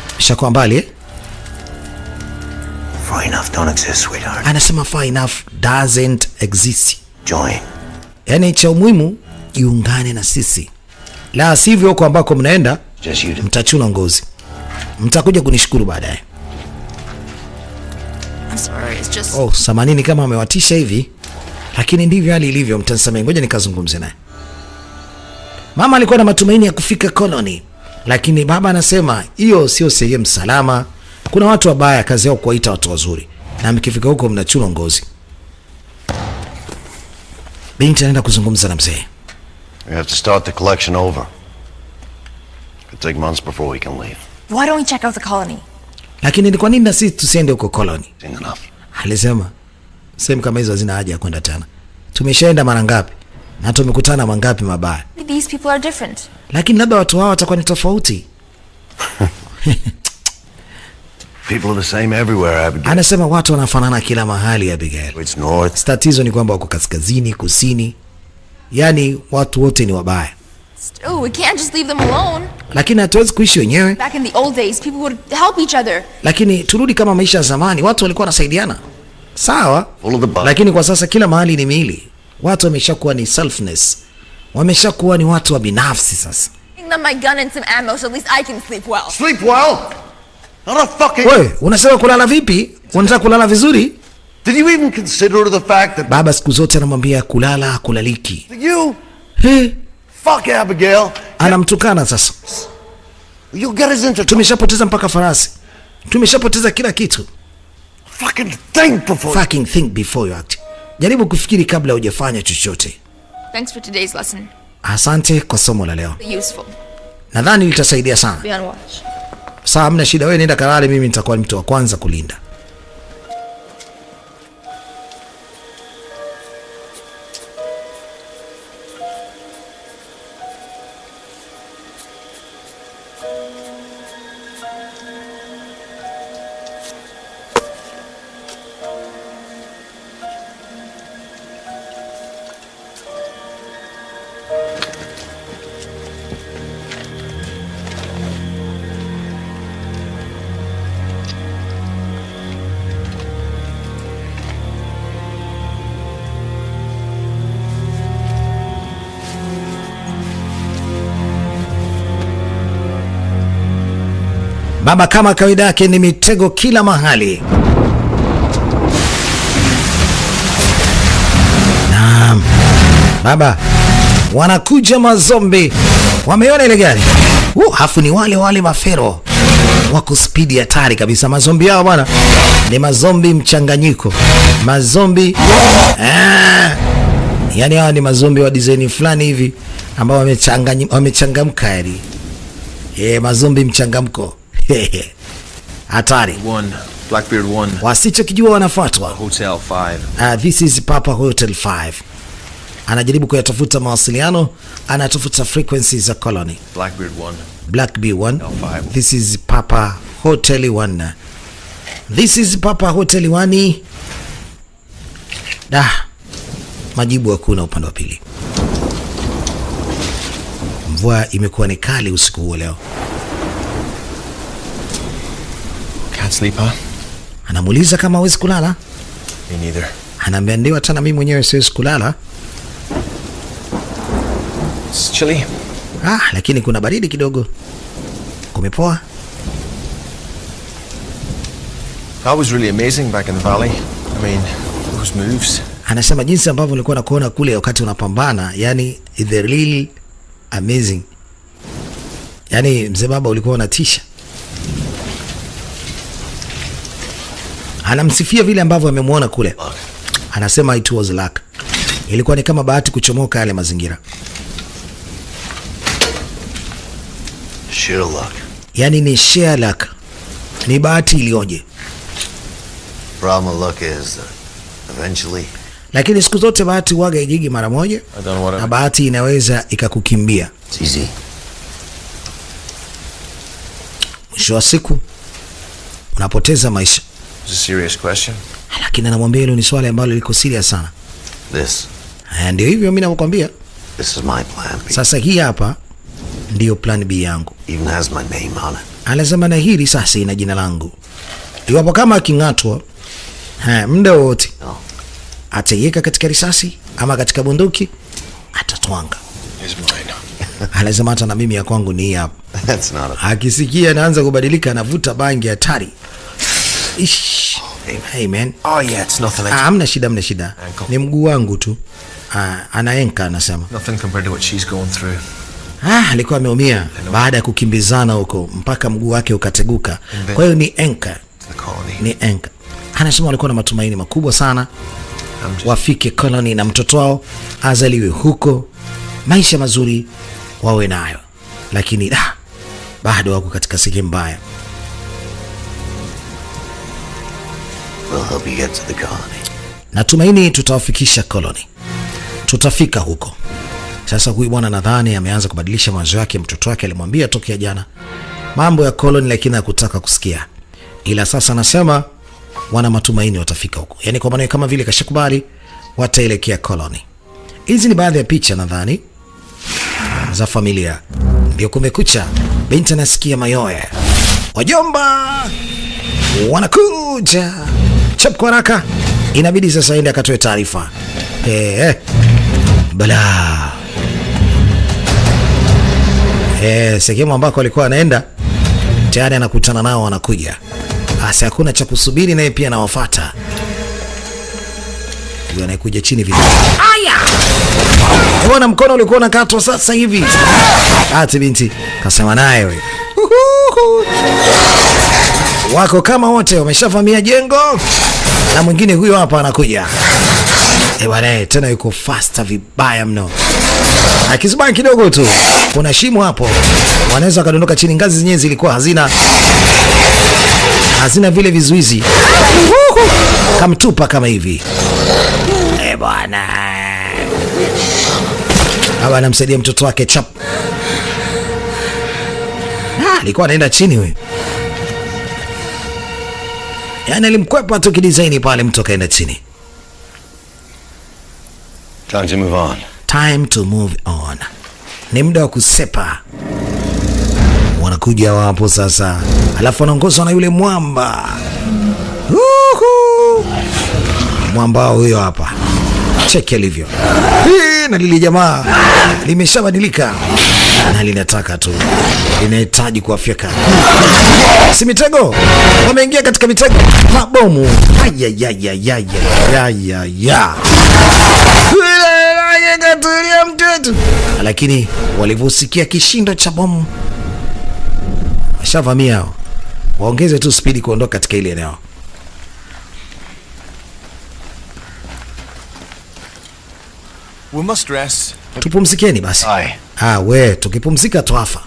Tumeshakuwa mbali eh? Far enough don't exist, sweetheart. Anasema far enough doesn't exist. Join. Yani cha umuhimu iungane na sisi. La sivyo huko ambako mnaenda Just you. mtachuna ngozi. Mtakuja kunishukuru baadaye. I'm sorry, it's just... Oh, samanini kama amewatisha hivi. Lakini ndivyo hali ilivyo, mtanisamehe. Ngoja nikazungumze naye. Mama alikuwa na matumaini ya kufika Colony, lakini baba anasema hiyo sio sehemu salama. Kuna watu wabaya, kazi yao kuwaita watu wazuri, na mkifika huko mnachuna ngozi. Binti anaenda kuzungumza na mzee. We have to start the collection over. Could take months before we can leave. Why don't we check out the colony? Lakini ni kwa nini na sisi tusiende huko Colony? Seen enough. Alisema sehemu kama hizo hazina haja ya kwenda tena. Tumeshaenda mara ngapi na tumekutana mangapi mabaya. These people are different. Lakini labda watu hao watakuwa ni tofauti. People are the same everywhere, Abigail. Anasema watu wanafanana kila mahali, Abigail. It's north. Tatizo ni kwamba wako kaskazini, kusini. Yaani watu wote ni wabaya. Still, we can't just leave them alone. Lakini hatuwezi kuishi wenyewe. Back in the old days, people would help each other. Lakini turudi kama maisha ya zamani, watu walikuwa wanasaidiana. Sawa? Full of the bug. Lakini kwa sasa kila mahali ni miili. Watu wameshakuwa ni selfness. Wameshakuwa ni watu wa binafsi sasa. Giving them my gun and some ammo so at least I can sleep well. Sleep well? Not a fucking... Wewe, unasema kulala vipi? Unataka kulala vizuri? Did you even consider the fact that... Baba siku zote anamwambia kulala kulaliki. You... He, Fuck Abigail. anamtukana sasa. You'll get us into... Tumeshapoteza mpaka farasi. Tumeshapoteza kila kitu. Fucking think before... Fucking think before you act. Jaribu kufikiri kabla hujafanya chochote. Thanks for today's lesson. Asante kwa somo la leo. Useful. Nadhani litasaidia sana. Be on watch. Sawa, hamna shida, wewe nenda kalale, mimi nitakuwa mtu wa kwanza kulinda. Baba kama kawaida yake ni mitego kila mahali. Naam. Baba, wanakuja mazombi. Wameona ile gari? Hafu ni wale mafero. Wako speed hatari kabisa mazombi hao bwana. Ni mazombi mchanganyiko. Mazombi yani hao ni mazombi wa design fulani hivi ambao wamechangamka yani. Mazombi mchangamko. Hatari. Blackbeard 1. Wasichokijua wanafuatwa. Hotel 5. This is Papa Hotel 5. Anajaribu kuyatafuta mawasiliano, anatafuta frequencies za colony. Blackbeard 1. Blackbeard 1. This is Papa Hotel 1. This is Papa Hotel 1. Majibu hakuna upande wa pili. Mvua imekuwa ni kali usiku huo leo. Can't sleep, huh? Anamuuliza kama hawezi kulala. Me neither. Anaambiwa tena mimi mwenyewe siwezi kulala. It's chilly. Lakini kuna baridi kidogo. Kumepoa. That was really amazing back in the valley. I mean, those moves. Anasema jinsi ambavyo nilikuwa nakuona kule wakati unapambana, yani the really amazing. Yani mzee baba ulikuwa unatisha. Anamsifia vile ambavyo amemuona kule. Anasema it was luck. Ilikuwa ni kama bahati kuchomoka yale mazingira. Sheer luck. Yani ni sheer luck. Ni bahati ilioje. Problem of luck is eventually. Lakini siku zote bahati huaga ijigi mara moja. Na bahati inaweza ikakukimbia. It's easy. Mwisho wa siku unapoteza maisha. It's a serious question. Lakini anamwambia hilo ni swali ambalo liko serious sana. This. Ndio hivyo mimi nakwambia. This is my plan B. Sasa hii hapa ndio plan B yangu. Even has my name on it. Anasema na hili sasa ina jina langu. Iwapo kama akingatwa muda wote ataiweka katika risasi ama katika bunduki atatwanga. Anasema hata na mimi ya kwangu ni hapa. That's not a... Akisikia anaanza kubadilika anavuta bangi hatari. Ish. Hey man. Oh yeah, it's nothing like... Hamna shida, hamna shida. Ni mguu wangu tu. Anaenka anasema. Nothing compared to what she's going through. Alikuwa ameumia baada ya kukimbizana huko mpaka mguu wake ukateguka. Kwa hiyo ni enka. Ni enka. Anasema walikuwa na matumaini makubwa sana wafike colony na mtoto wao azaliwe huko, maisha mazuri wawe nayo, lakini bado wako katika sehemu mbaya. We'll help you get to the colony. Natumaini tutawafikisha colony. Tutafika huko. Sasa huyu bwana nadhani ameanza kubadilisha mawazo yake. Mtoto wake alimwambia tokea jana mambo ya colony, lakini hakutaka kusikia. Ila sasa anasema wana matumaini watafika huko. Yaani kwa maana kama vile kashakubali wataelekea colony. Hizi ni baadhi ya picha nadhani za familia. Ndio kumekucha. Binti anasikia mayowe. Wajomba wanakuja. Chap kwa haraka. Inabidi sasa aende akatoe taarifa. Bala. Sehemu ambako alikuwa anaenda tayari anakutana nao wanakuja. Asa hakuna cha kusubiri, naye pia anawafuata. Yule anakuja chini vile. Aya! Bwana mkono ulikuwa unakatwa sasa hivi. Ati binti kasema naye wewe. Wako kama wote wameshavamia jengo na mwingine huyo hapa anakuja. Bwana tena yuko faster vibaya mno. Akisubiri kidogo tu kuna shimo hapo. Wanaweza kadondoka chini, ngazi zenyewe zilikuwa hazina vile vizuizi. Kamtupa kama hivi. Bwana. Baba anamsaidia mtoto wake chap. Alikuwa anaenda chini wewe. Yaani alimkwepa tu kidesign pale, mtu kaenda chini. Time to move on. Time to move on. Ni muda wa kusepa. Wanakuja wapo sasa. Alafu anaongozwa na yule mwamba. Mwamba huyo hapa. Cheki alivyo. Na lile jamaa limeshabadilika na linataka tu, linahitaji kuafyeka. Si mitego, wameingia katika mitego mabomu. Lakini walivyosikia kishindo cha bomu, washavamia hao. Waongeze tu spidi kuondoka katika ile eneo. We must rest. Tupumzikeni basi. We, tukipumzika twafa.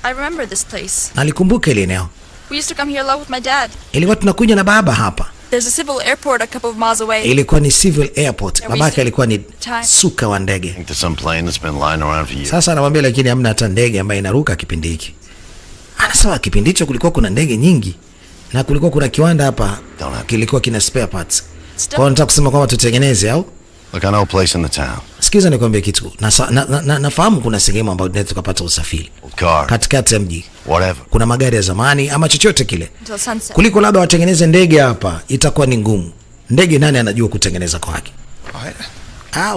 I remember this place. Nalikumbuka ile eneo. We used to come here a lot with my dad. Ilikuwa tunakuja na baba hapa. There's a civil airport a couple of miles away. Ilikuwa ni civil airport. Babake alikuwa ni suka wa ndege. Sasa anamwambia lakini hamna hata ndege ambayo inaruka kipindi hiki. Anasema kipindi hicho kulikuwa kuna ndege nyingi na kulikuwa kuna kiwanda hapa kilikuwa kina spare parts. Kwa nataka kusema kwamba tutengeneze au? Look, I know a place in the town. Sikiza nikwambie kitu. Nafahamu kuna sehemu ambayo tunaweza tukapata usafiri. Katikati ya mji. Whatever. Kuna magari ya zamani ama chochote kile. Kuliko labda watengeneze ndege hapa, itakuwa ni ngumu. Ndege nani anajua kutengeneza kwake?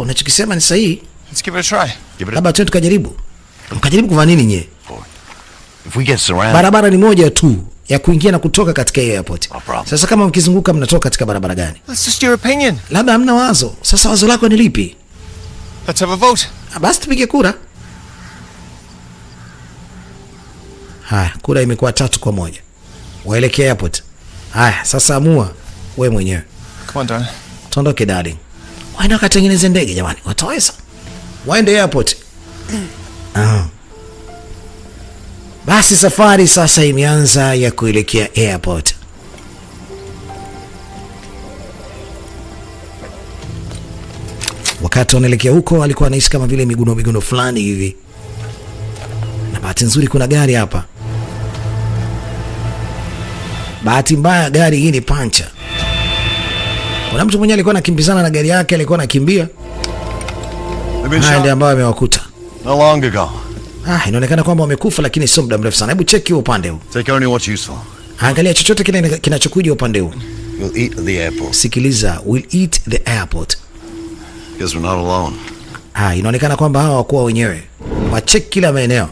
Unachokisema ni sahihi. Let's give it a try. Labda tu tukajaribu. Mkajaribu kufanya nini nye? If we get surrounded. Barabara ni moja tu ya kuingia na kutoka katika airport. Sasa kama mkizunguka mnatoka katika barabara gani? Let's just your opinion. Labda hamna wazo. Sasa wazo lako ni lipi? Let's have a vote. Basi tupige kura. Haya, kura imekuwa 3-1. Waelekea airport. Haya, sasa amua wewe mwenyewe. Come on, darling. Tuondoke darling. Waende wakatengeneze ndege jamani. Wataweza. Waende airport. Basi safari sasa imeanza ya kuelekea airport. Wakati wanaelekea huko alikuwa anaishi kama vile miguno fulani hivi. Na bahati nzuri kuna gari hapa. Bahati mbaya gari hii ni pancha. Kuna mtu mwenye alikuwa anakimbizana na gari yake, alikuwa anakimbia. Haya ndio ambao amewakuta. No long ago. Inaonekana kwamba wamekufa lakini sio muda mrefu sana. Hebu cheki upande huu. Take only what's useful. Angalia chochote kile kinachokuja upande huu. We'll eat at the airport. Sikiliza, we'll eat the airport. Because we're not alone. Inaonekana kwamba hawa wakuwa wenyewe. Wacheki kila maeneo.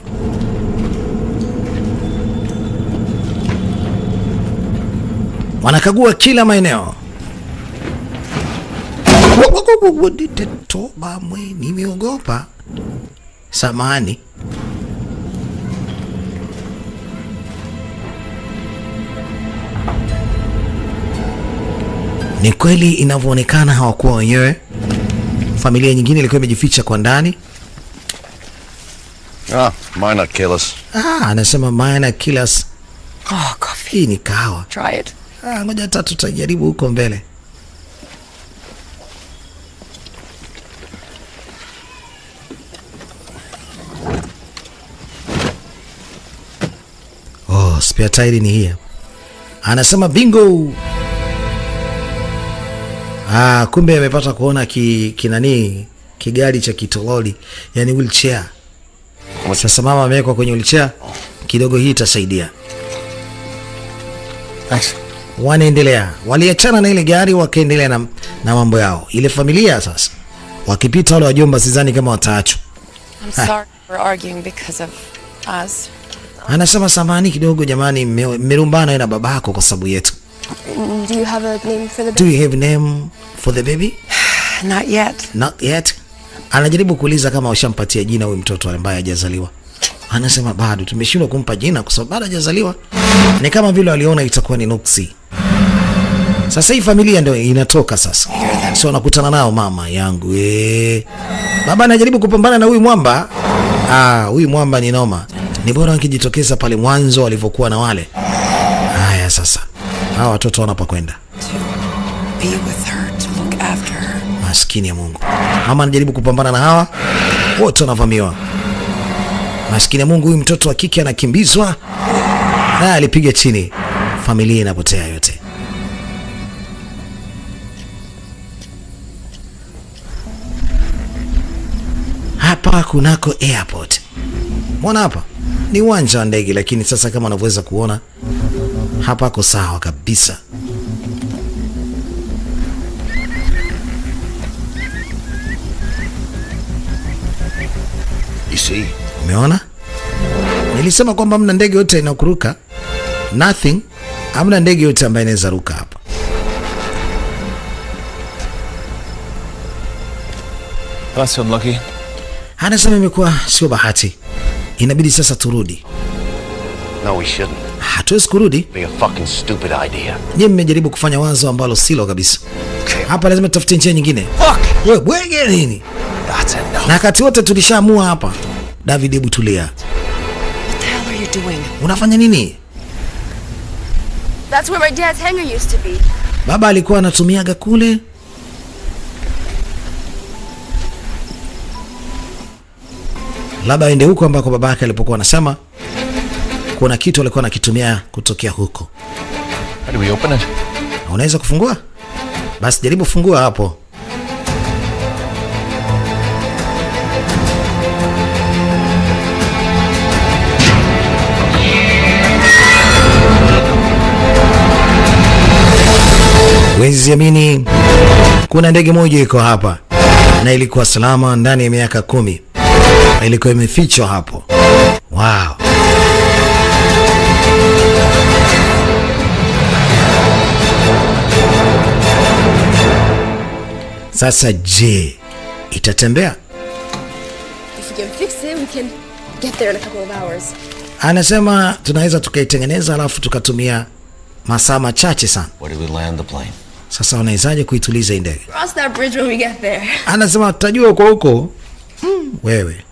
Wanakagua kila maeneo. Toba mwe, nimeogopa. Samani. Ni kweli inavyoonekana hawakuwa wenyewe. Familia nyingine ilikuwa imejificha kwa ndani. Minor killers. Anasema minor killers. Coffee. Hii ni kahawa. Try it. Ngoja tutajaribu huko mbele. Spare tire ni hii. Anasema bingo. Kumbe amepata kuona kinani kigari cha kitololi, yani wheelchair. Sasa mama amewekwa kwenye wheelchair, kidogo hii itasaidia. Thanks. Wanaendelea. Waliachana na ile gari wakaendelea na mambo yao. Ile familia sasa wakipita wale wajomba sidhani kama wataachwa. I'm sorry we're arguing because of us. Anasema samahani kidogo jamani, mmerumbana na babako kwa sababu yetu. Do you have a name for the baby? Do you have a name for the baby? Not yet. Not yet. Anajaribu kuuliza kama washampatia jina huyu mtoto ambaye hajazaliwa. Anasema bado tumeshindwa kumpa jina kwa sababu bado hajazaliwa. Ni kama vile waliona itakuwa ni nuksi. Sasa hii familia ndio inatoka sasa. Sio nakutana nao mama yangu. Baba anajaribu kupambana na huyu mwamba. Huyu mwamba ni noma. Ni bora angejitokeza pale mwanzo walivyokuwa na wale. Haya sasa. Hawa watoto wana pa kwenda. Be with her, to look after her. Maskini ya Mungu. Mama anajaribu kupambana na hawa. Wote wanavamiwa. Maskini ya Mungu, huyu mtoto wa kike anakimbizwa. Na alipiga chini. Familia inapotea yote. Hapa kunako airport. Mbona hapa? Ni uwanja wa ndege lakini sasa kama unavyoweza kuona hapa ko sawa kabisa. see? Umeona? Nilisema kwamba hamna ndege yote inakuruka. Nothing. Hamna ndege yote ambaye inaweza ruka hapa. That's unlucky. Anasema imekuwa sio bahati. Inabidi sasa turudi. No, we shouldn't. Hatuwezi kurudi. Be a fucking stupid idea. Nyie mmejaribu kufanya wazo ambalo silo kabisa. Hapa lazima tutafute njia nyingine. Fuck! Wewe bwege nini? That's enough. Na wakati wote tulishaamua hapa. David, hebu tulia. What the hell are you doing? Unafanya nini? That's where my dad's hangar used to be. Baba alikuwa anatumiaga kule. Labda aende huko ambako babake alipokuwa anasema kuna kitu alikuwa anakitumia kutokea huko. How do we open it? Unaweza kufungua? Basi jaribu fungua hapo. Wezi amini, kuna ndege moja iko hapa na ilikuwa salama ndani ya miaka 10. Ilikuwa imefichwa hapo. Wow. Sasa je, itatembea? If we can fix it, we can get there in a couple of hours. Anasema tunaweza tukaitengeneza alafu tukatumia masaa machache sana. Where do we land the plane? Sasa unawezaje kuituliza hii ndege? Cross that bridge when we get there. Anasema tutajua huko. Wewe.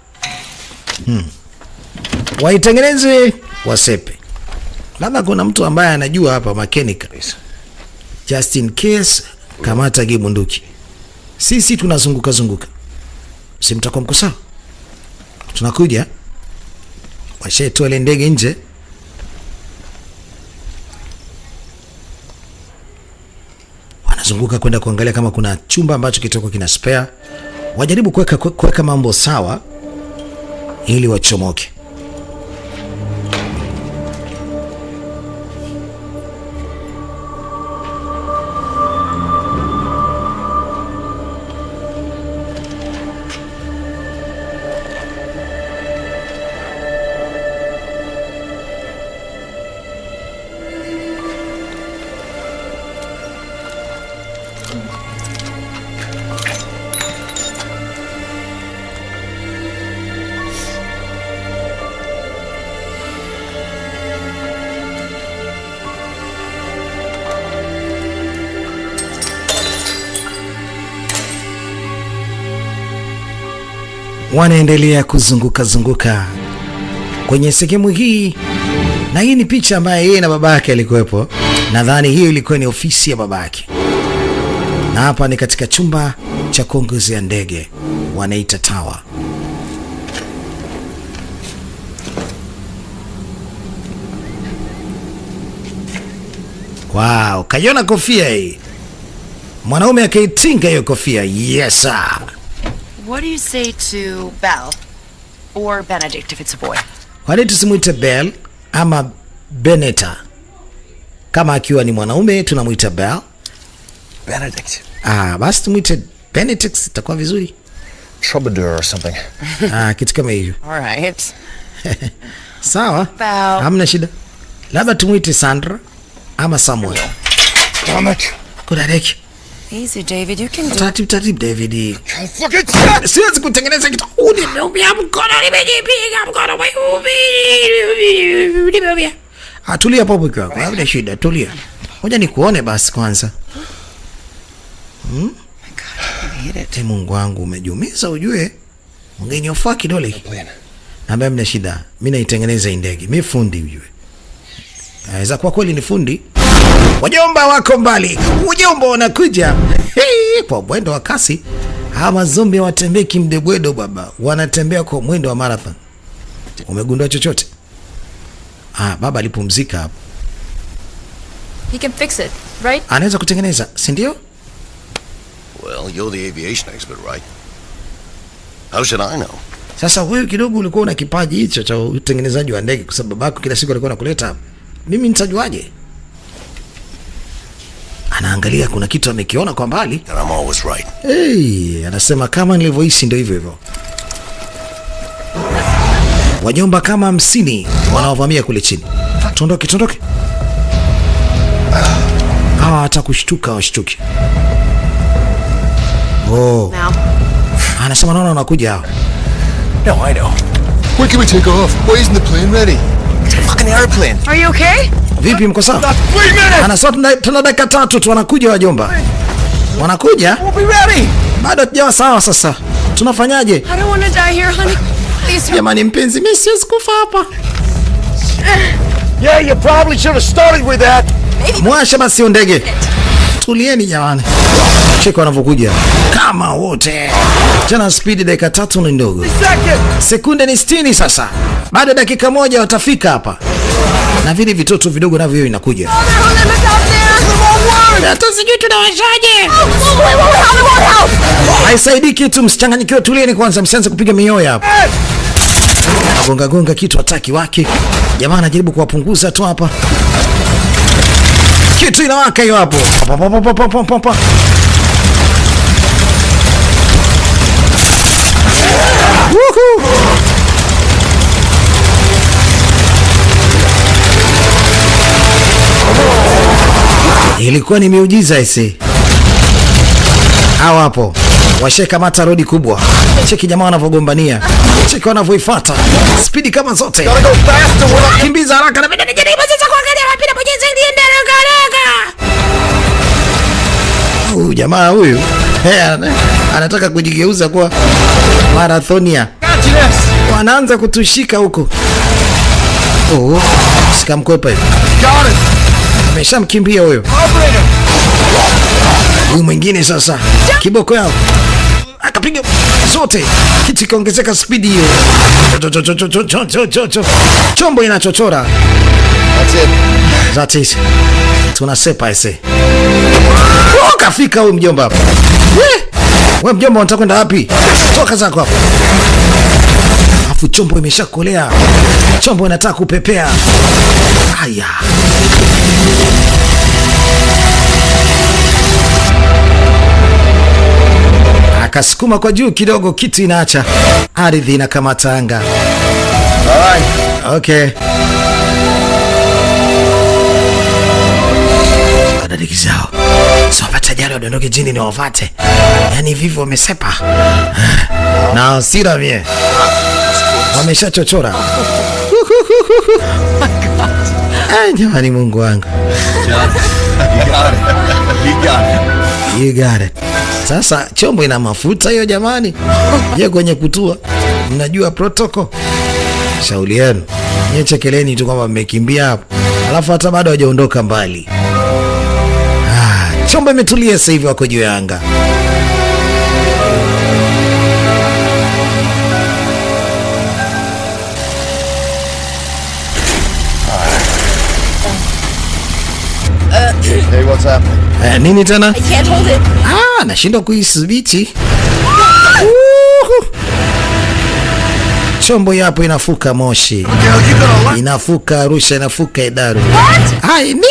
Waitengeneze wasepe. Labda kuna mtu ambaye anajua hapa mechanical. Just in case kamata bunduki. Sisi tunazunguka zunguka. Si mtakuwa mko sawa? Tunakuja. Washetoa ile ndege nje. Wanazunguka kwenda kuangalia kama kuna chumba ambacho kitakuwa kina spare. Wajaribu kuweka mambo sawa ili wachomoke. Wanaendelea kuzunguka zunguka kwenye sehemu hii, na hii ni picha ambayo yeye na babake alikuwepo. Nadhani hiyo ilikuwa ni ofisi ya babake, na hapa ni katika chumba cha kuongozea ndege, wanaita tower. Wow, kaiona kofia hii, mwanaume akaitinga hiyo kofia. Yes sir. What do you say to Belle? Or Benedict if it's a boy? Kwa nini tusimuite Belle ama Beneta? Kama akiwa ni mwanaume tunamuita Belle. Benedict. Basi tumuite Benedict, itakuwa vizuri. Troubadour or something. Kitu kama hivyo. All right. Sawa. Belle. Hamna shida. Labda tumuite Sandra ama Samuel. Kuna deki. Easy, David. You can do Taratibu taratibu David. Fucking Siwezi kutengeneza kitu. Nimeumia mkono, nimejipiga mkono. Nimeumia. Tulia popo kwa. Hamna shida, tulia. Ngoja nikuone basi kwanza. Mungu wangu umejumiza ujue. Ungenyofa kidole. Naambia mna shida. Mimi naitengeneza ndege. Mimi fundi ujue. Aweza kuwa kweli ni fundi. Wajomba wako mbali. Ujomba unakuja. Kwa mwendo wa kasi. Hawa zombi watembea kimdebwedo baba. Wanatembea kwa mwendo wa marathon. Umegundua chochote? Baba alipumzika hapo. He can fix it, right? Anaweza kutengeneza, si ndio? Well, you're the aviation expert, right? How should I know? Sasa wewe kidogo ulikuwa una kipaji hicho cha utengenezaji wa ndege kwa sababu babako kila siku alikuwa anakuleta hapa. Mimi nitajuaje? Anaangalia kuna kitu amekiona kwa mbali. And I'm always right. Anasema kama nilivyoishi ndio hivyo hivyo. Wajomba kama 50 wanaovamia kule chini. Tuondoke, tuondoke. Hawa hata kushtuka washtuki. Oh. Anasema naona wanakuja hawa. No, I know. When can we take off? Why isn't the plane ready? It's a fucking airplane. Are you okay? Vipi, mko sawa? 3 minutes! Anasema tuna dakika 3 tu wanakuja wajomba. Wanakuja? We'll be ready! Bado hatujawa sawa sasa. Tunafanyaje? I don't want to die here, honey. Please. Jamani mpenzi, mimi siwezi kufa hapa. Yeah, you probably should have started with that. Mwasha basi hiyo ndege. Tulieni jamani. Cheki wanavyokuja. Kama wote. Tena speed dakika 3 ni ndogo. Sekunde ni 60 sasa. Baada dakika 1 watafika hapa. Na vile vitoto vidogo navyo hiyo inakuja. Hata sijui tunawashaje. Haisaidii kitu, msichanganyikiwe, tulieni kwanza, msianze kupiga mioyo hapa. Gonga gonga kitu hataki wake. Jamaa anajaribu kuwapunguza tu hapa. Kitu inawaka hiyo hapo. Ilikuwa ni miujiza isi. Hawa hapo washekamata rodi kubwa. Cheki jamaa wanavyogombania. Cheki wanavyoifuata. Spidi kama zote. Kimbiza haraka na bidii nijaribu sasa kuangalia wapi na bonyeza ili ende haraka. Jamaa huyu anataka kujigeuza kwa marathonia. Wanaanza kutushika huko. Sikamkwepa hivi. Ameshamkimbia huyo. Huyu mwingine sasa kiboko yao akapiga zote, kitu kiongezeka speed hiyo. Chombo inachochora. That's it. Tunasepa ese. Kafika huyu mjomba hapa. Wewe mjomba unataka kwenda wapi? Toka zako hapo. Afu chombo imeshakolea. Chombo inataka kupepea. Haya. Akasukuma kwa juu kidogo, kitu inaacha. Ardhi inakamata anga. Okay. Dadiki zao. So pata jari wadondoke jini ni wafate. Yani vivyo wamesepa. Na hasira mie. Wamesha chochora. Jamani Mungu wangu. You got it. Sasa chombo ina mafuta hiyo jamani. Je, kwenye kutua mnajua protocol? Shauri yenu. Nye chekeleni tu kwamba mmekimbia hapo. Alafu hata bado hajaondoka mbali. Chombo imetulia sasa hivi, wako juu ya anga. Hey, what's happening? Nini tena? I can't hold it. Nashindwa kuisibiti. Chombo yapo inafuka moshi. Inafuka Arusha, inafuka Idaru. Hai, nini?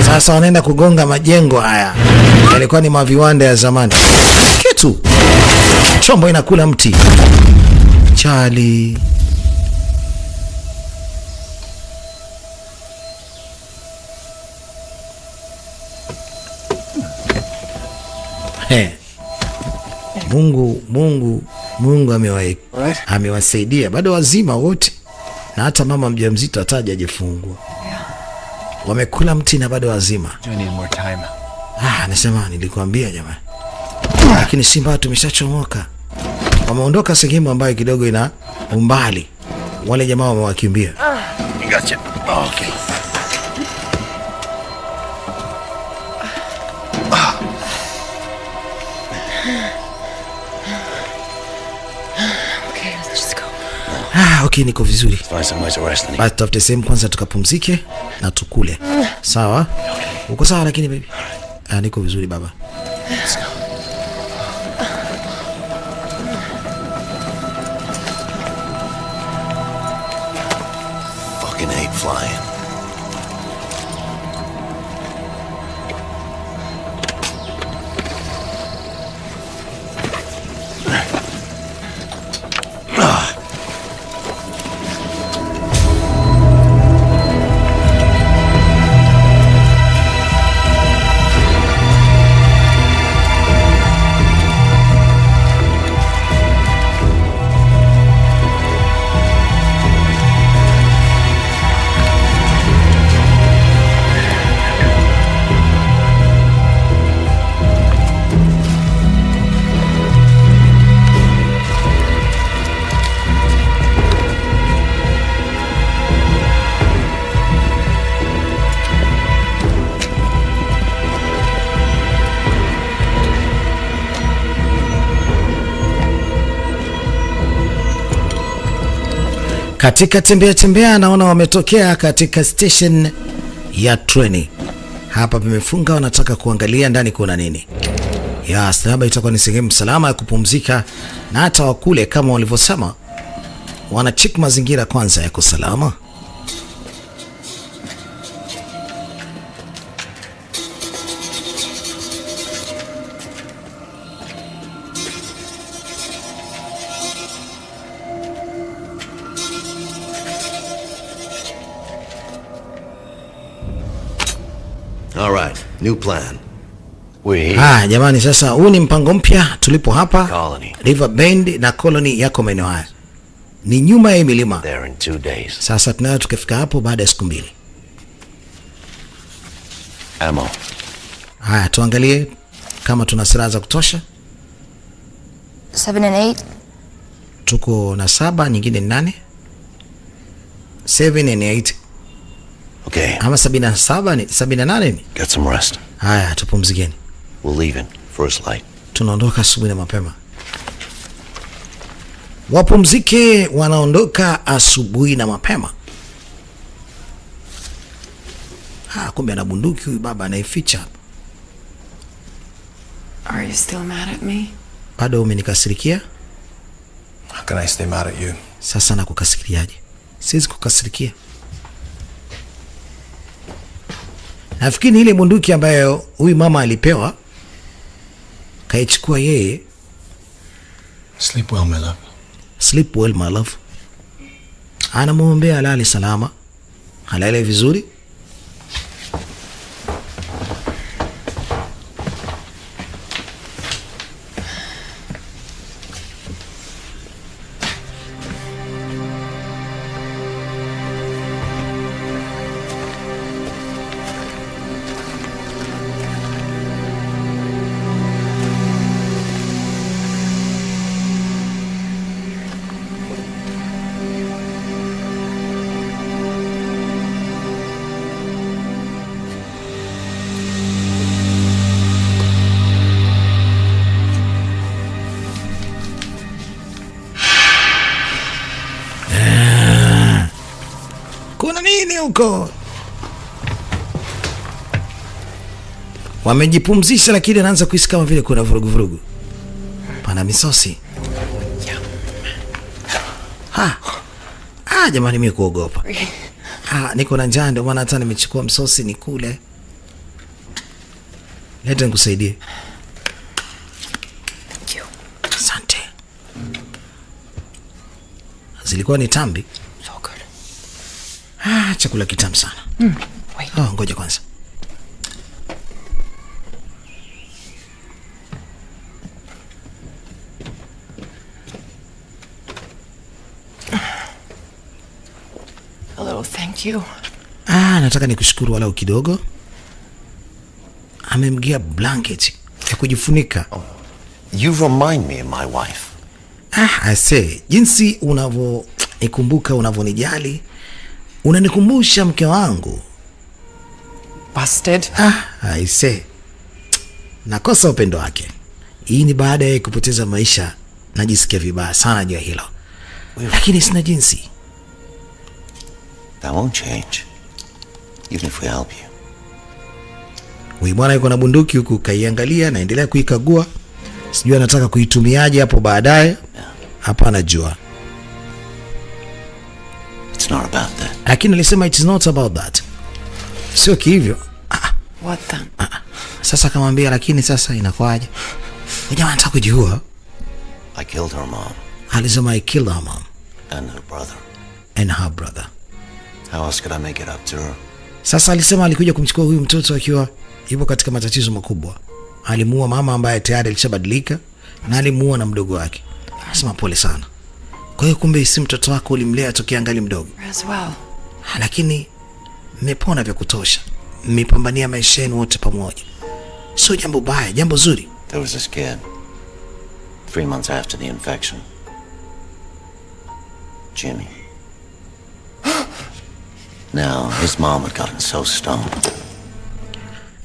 Sasa wanaenda kugonga majengo haya. Yalikuwa ni maviwanda ya zamani. Kitu. Chombo inakula mti. Charlie. Mungu amewasaidia bado wazima wote, na hata mama mjamzito ataja ajifungua. Wamekula mti na bado wazima. Anasema nilikwambia jamani. Lakini Simba tumeshachomoka. Wameondoka sehemu ambayo kidogo ina umbali. Wale jamaa wamewakimbia. Gotcha. Okay. Okay, niko vizuri. Basi tafute sehemu kwanza tukapumzike na tukule. Sawa? Uko sawa lakini baby? Niko vizuri baba. Fucking hate flying. Katika tembea naona wametokea katika station ya treni. Hapa pamefunga, wanataka kuangalia ndani kuna nini. Ya sababu itakuwa ni sehemu salama ya kupumzika, na hata wakule kama walivyosema wana check mazingira kwanza yako salama. All right, new plan. Jamani, sasa huu ni mpango mpya. Tulipo hapa Colony. River Bend na Colony yako maeneo haya ni nyuma ya milima. There in 2 days. Sasa tunaweza tukafika hapo baada ya siku 2. Ammo. Tuangalie kama tuna silaha za kutosha. 7 and 8. Tuko na 7, nyingine ni 8. 7 and 8. Okay. Ama 77 ni 78 ni. Get some rest. Tupumzikeni. We're leaving first light. Tunaondoka asubuhi na mapema. Wapumzike, wanaondoka asubuhi na mapema. Kumbe ana bunduki huyu baba anaificha hapa. Are you still mad at me? Bado umenikasirikia? How can I stay mad at you? Sasa nakukasirikiaje? Siwezi kukasirikia. Nafikiri ile bunduki ambayo huyu mama alipewa kaichukua yeye. Sleep well, my love. Sleep well, my love. Anamuombea alale salama, halale vizuri. Kuna nini huko? Wamejipumzisha, lakini anaanza kuhisi kama vile kuna vurugu. Pana misosi. Jamani, mimi kuogopa. Niko na njaa, ndio maana hata nimechukua msosi nikule. Leta nikusaidie. Asante. Zilikuwa ni tambi. Chakula kitamu sana. Ngoja kwanza. A little thank you. Nataka nikushukuru walau kidogo. Amemgia blanket ya kujifunika. You remind me of my wife. I say, jinsi unavonikumbuka, unavonijali, unanikumbusha mke wangu. Busted. I say, nakosa upendo wake. Hii ni baada ya kupoteza maisha. Najisikia vibaya sana juu ya hilo, lakini sina jinsi. That won't change, even if we help you. Huyu bwana yuko na bunduki huku, kaiangalia, naendelea kuikagua. Sijui anataka kuitumiaje hapo baadaye. Hapa anajua. It's not about that. Lakini alisema it's not about that. Sio kihivyo. What then? Sasa kamwambia, lakini sasa inakuaje? Jamaa anataka kujua. I killed her mom. Alisema I killed her mom. And her brother. And her brother. How else could I make it up to her? Sasa alisema alikuja kumchukua huyu mtoto akiwa yupo katika matatizo makubwa. Alimuua mama ambaye tayari alishabadilika, na alimuua na mdogo wake. Anasema pole sana. Kwa hiyo kumbe si mtoto wako ulimlea tokea angali mdogo. As well. Lakini mmepona vya kutosha. Mmepambania maisha yenu wote pamoja. Sio jambo baya, jambo zuri. There was this kid. 3 months after the infection. Jimmy. Now, his mom had gotten so stoned.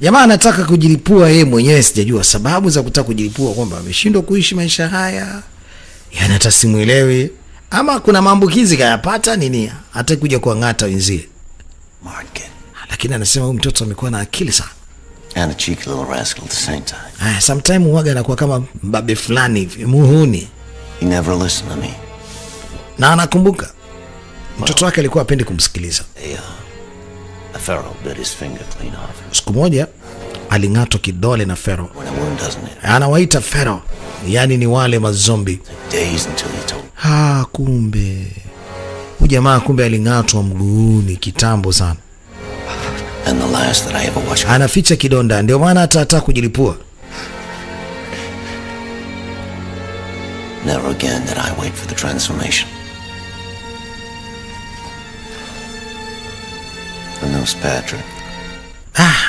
Jamaa anataka kujilipua yeye mwenyewe, sijajua sababu za kutaka kujilipua, kwamba ameshindwa kuishi maisha haya. Hata simuelewi. Ama kuna maambukizi kayapata nini? Hata kuja kuangata wenzie. Martin. Lakini anasema huyu mtoto amekuwa na akili sana. And a cheeky little rascal at the same time. Sometimes huaga anakuwa kama mbabe fulani hivi, muhuni. He never listened to me. Na anakumbuka mtoto wake alikuwa hapendi kumsikiliza. The Pharaoh bit his finger clean off. Siku moja aling'atwa kidole na Pharaoh. Anawaita Pharaoh, yani ni wale mazombi. Kumbe huyu jamaa kumbe aling'atwa mguuni kitambo sana. And the last that I ever watched. Anaficha kidonda, ndio maana hata kujilipua. Never again did I wait for the transformation. And those Patrick.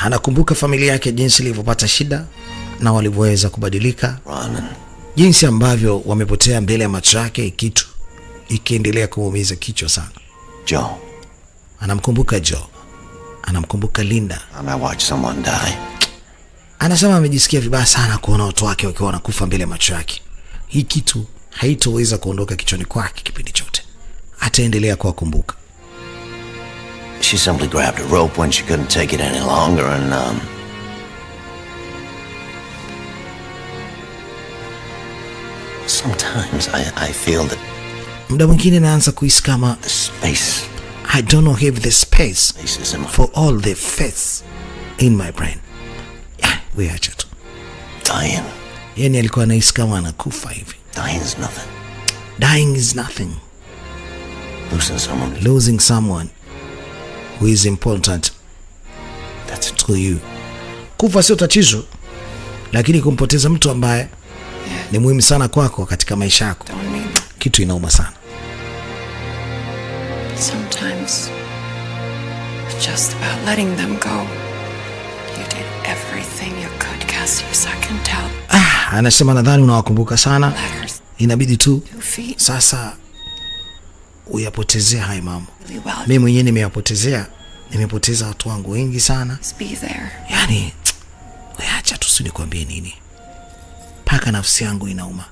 Anakumbuka familia yake jinsi ilivyopata shida na walivyoweza kubadilika. Jinsi ambavyo wamepotea mbele ya macho yake, kitu ikiendelea kumuumiza kichwa sana. Joe. Anamkumbuka Joe. Anamkumbuka Linda. I watch someone die. Anasema amejisikia vibaya sana kuona watu wake wakiwa wanakufa mbele ya macho yake. Hii kitu haitoweza kuondoka kichwani kwake kipindi chote. Ataendelea kuwakumbuka. She simply grabbed a rope when she couldn't take it any longer and sometimes I feel that muda mwingine naanza kuhisi kama space. I don't have the space for all the faith in my brain. We acha tu. Dying. Yani alikuwa anahisi kama anakufa hivi. Dying is nothing. Dying is nothing. Losing someone who is important. That's to you. Kufa sio tatizo, lakini kumpoteza mtu ambaye ni muhimu sana kwako katika maisha yako, kitu inauma sana. Sometimes it's just about letting them go. You did everything you could, Cassie, so I can tell. Anasema nadhani unawakumbuka sana. Inabidi tu sasa uyapotezea haya mambo. Mimi mwenyewe nimeyapotezea. Nimepoteza watu wangu wengi sana. Yani acha tu nikwambie nini. Paka nafsi yangu inauma.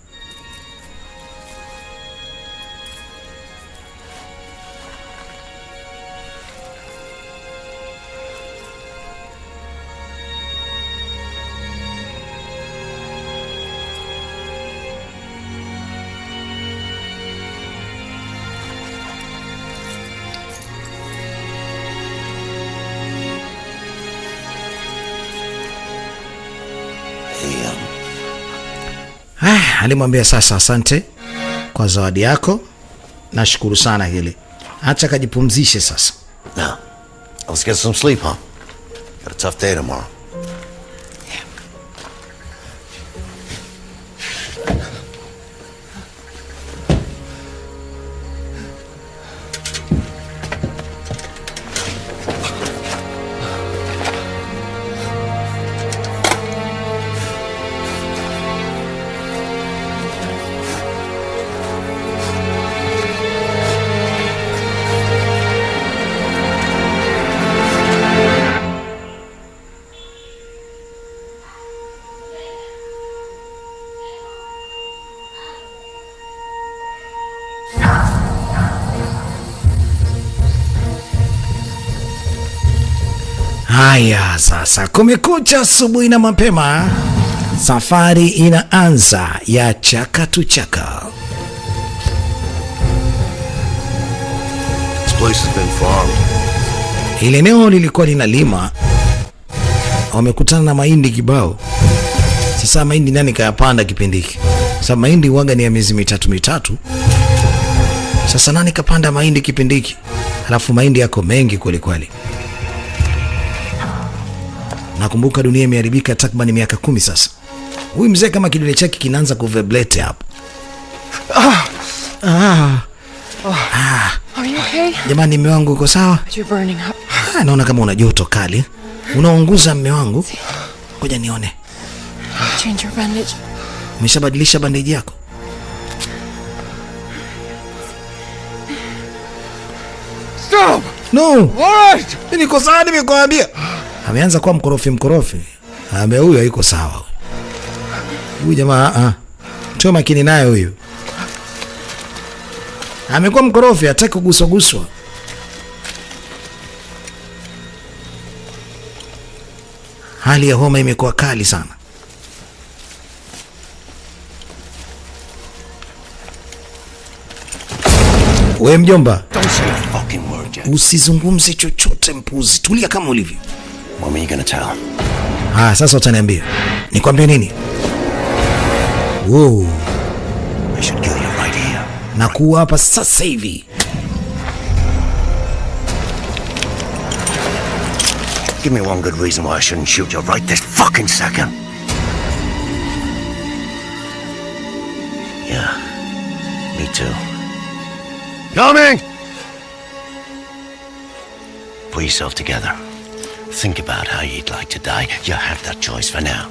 Alimwambia sasa asante kwa zawadi yako. Nashukuru sana hili. Acha kajipumzishe sasa. Now, let's get some sleep, huh? Got a tough day tomorrow. Haya sasa, kumekucha asubuhi na mapema. Safari inaanza ya chaka tu chaka. This place has been farmed. Ile eneo lilikuwa linalima. Wamekutana na mahindi kibao. Sasa mahindi nani kayapanda kipindi hiki? Sasa mahindi waga ni ya miezi mitatu. Sasa nani kapanda mahindi kipindi hiki? Alafu mahindi yako mengi kweli kweli. Nakumbuka dunia imeharibika takriban miaka 10 sasa. Huyu mzee kama kidole chake kinaanza kuvibrate hapo. Are you okay? Jamani, mume wangu uko sawa? You're burning up. Naona kama una joto kali. Unaunguza mume wangu. Ngoja nione. Change your bandage. Umeshabadilisha bandage yako? Stop! No. All right. Niko sawa, nimekuambia. Ameanza kuwa mkorofi. Huyu haiko sawa. Huyu jamaa Tuwe makini naye huyu. Amekuwa mkorofi, hataki kuguswa. Hali ya homa imekuwa kali sana. We mjomba, usizungumze chochote mpuzi. Tulia kama ulivyo. What are you gonna tell? Sasa utaniambia. Nikwambie nini? Wow. I should kill you right here. Na kuwa hapa sasa hivi. Give me one good reason why I shouldn't shoot you right this fucking second. Yeah, me too. Coming! Put yourself together. Think about how you'd like to die. You have that choice for now.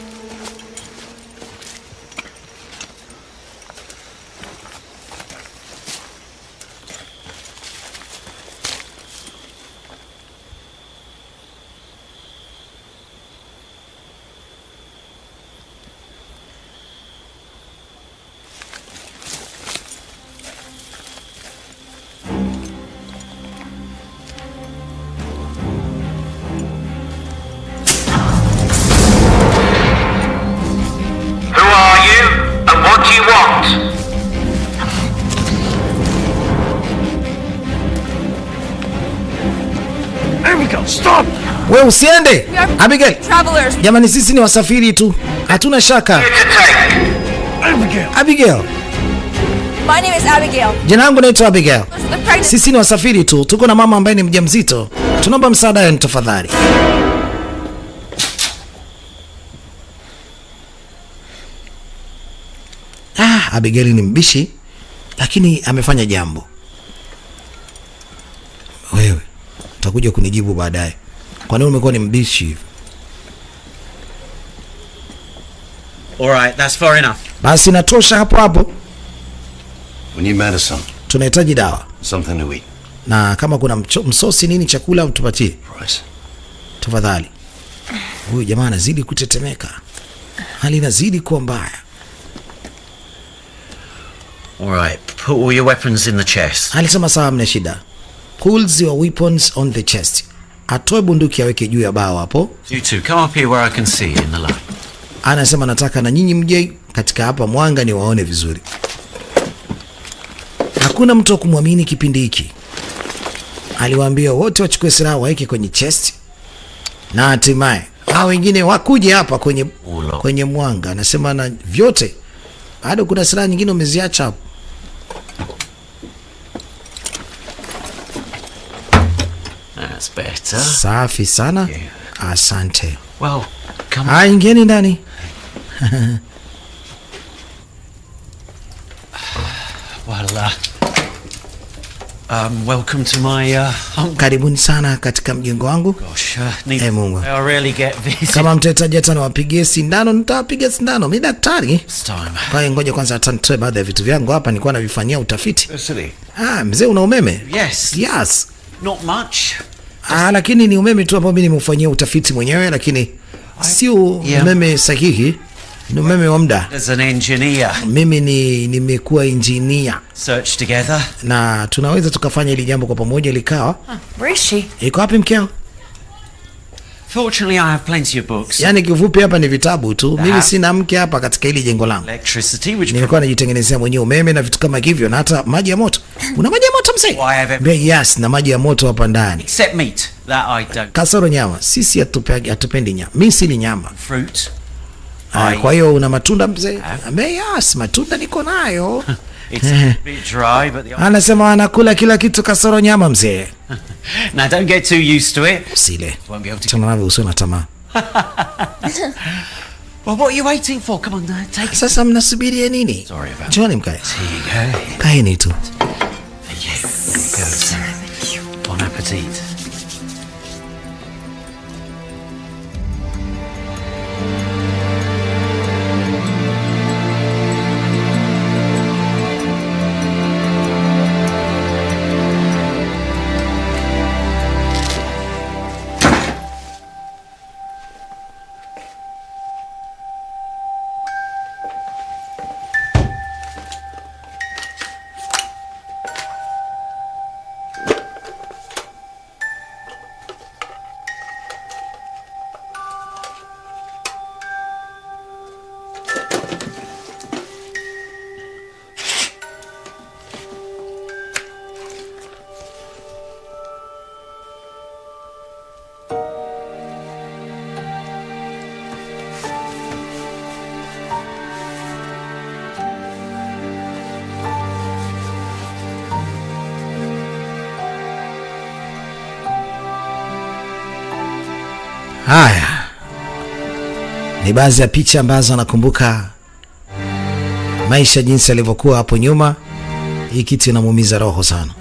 Stop! We usiende! Abigail! Travelers! Jamani, sisi ni wasafiri tu. Hatuna shaka. Abigail! My name is Abigail. Jina langu naitwa Abigail. Sisi ni wasafiri tu. Tuko na mama ambaye ni mjamzito. Tunaomba msaada wenu tafadhali. Abigail ni mbishi, lakini amefanya jambo. Wewe utakuja kunijibu baadaye. Kwa nini umekuwa ni mbishi hivi? Alright, that's far enough. Basi natosha hapo hapo. We need medicine. Tunahitaji dawa. Something to eat. Na kama kuna msosi nini chakula mtupatie. Price. Tafadhali. Huyu jamaa anazidi kutetemeka. Hali inazidi kuwa mbaya. Alright, put all your weapons in the chest. Alisema sawa, mna shida. Pulls your weapons on the chest. Atoe bunduki aweke juu ya bao hapo. You two, come up here where I can see in the light. Anasema nataka na nyinyi mje katika hapa mwanga ni waone vizuri. Hakuna mtu kumwamini kipindi hiki. Aliwaambia wote wachukue silaha waweke kwenye chest. Na hatimaye hao wengine wakuje hapa kwenye mwanga. Anasema na vyote. Bado kuna silaha nyingine umeziacha hapo. That's better. Safi sana. Asante. Well, come on. Ingieni ndani. Well, welcome to my karibuni sana katika mjengo wangu. Gosh, Mungu. I really get this. Kama mtahitaji hata niwapigie sindano, nitawapiga sindano. Mimi daktari. Kwa hiyo ngoja kwanza atanitoe baadhi ya vitu vyangu hapa, nilikuwa navifanyia utafiti. Mzee una umeme? Yes. Not much. Lakini ni umeme tu ambao mimi nimeufanyia utafiti mwenyewe, lakini sio umeme sahihi. Ni umeme wa muda. As an engineer. Mimi nimekuwa engineer. Search together. Na tunaweza tukafanya hili jambo kwa pamoja likawa. Where is she? Iko wapi mkeo? Fortunately I have plenty of books. Yaani kifupi hapa ni vitabu tu. Mimi sina mke hapa katika hili jengo langu. Electricity which nilikuwa najitengenezea mwenyewe umeme na vitu kama hivyo, na hata maji ya moto. Una maji ya moto mzee? Yes, na maji ya moto hapa ndani. Except meat that I don't. Kasoro nyama. Sisi hatupendi nyama. Mimi sili nyama. Fruit. Kwa hiyo una matunda mzee? Yes, matunda niko nayo. It's a bit dry but the anasema anakula kila kitu kasoro nyama mzee. Now don't get too used to it. Usile. Tunavyo usona tamaa. Well, what are you waiting for? Come on, take it. Sasa mnasubiria nini? Sorry about that. Njoni mkae. Here you go. Kaeni tu. Yes. Bon appetit. Haya ni baadhi ya picha ambazo anakumbuka maisha jinsi yalivyokuwa hapo nyuma. Hii kitu inamuumiza roho sana.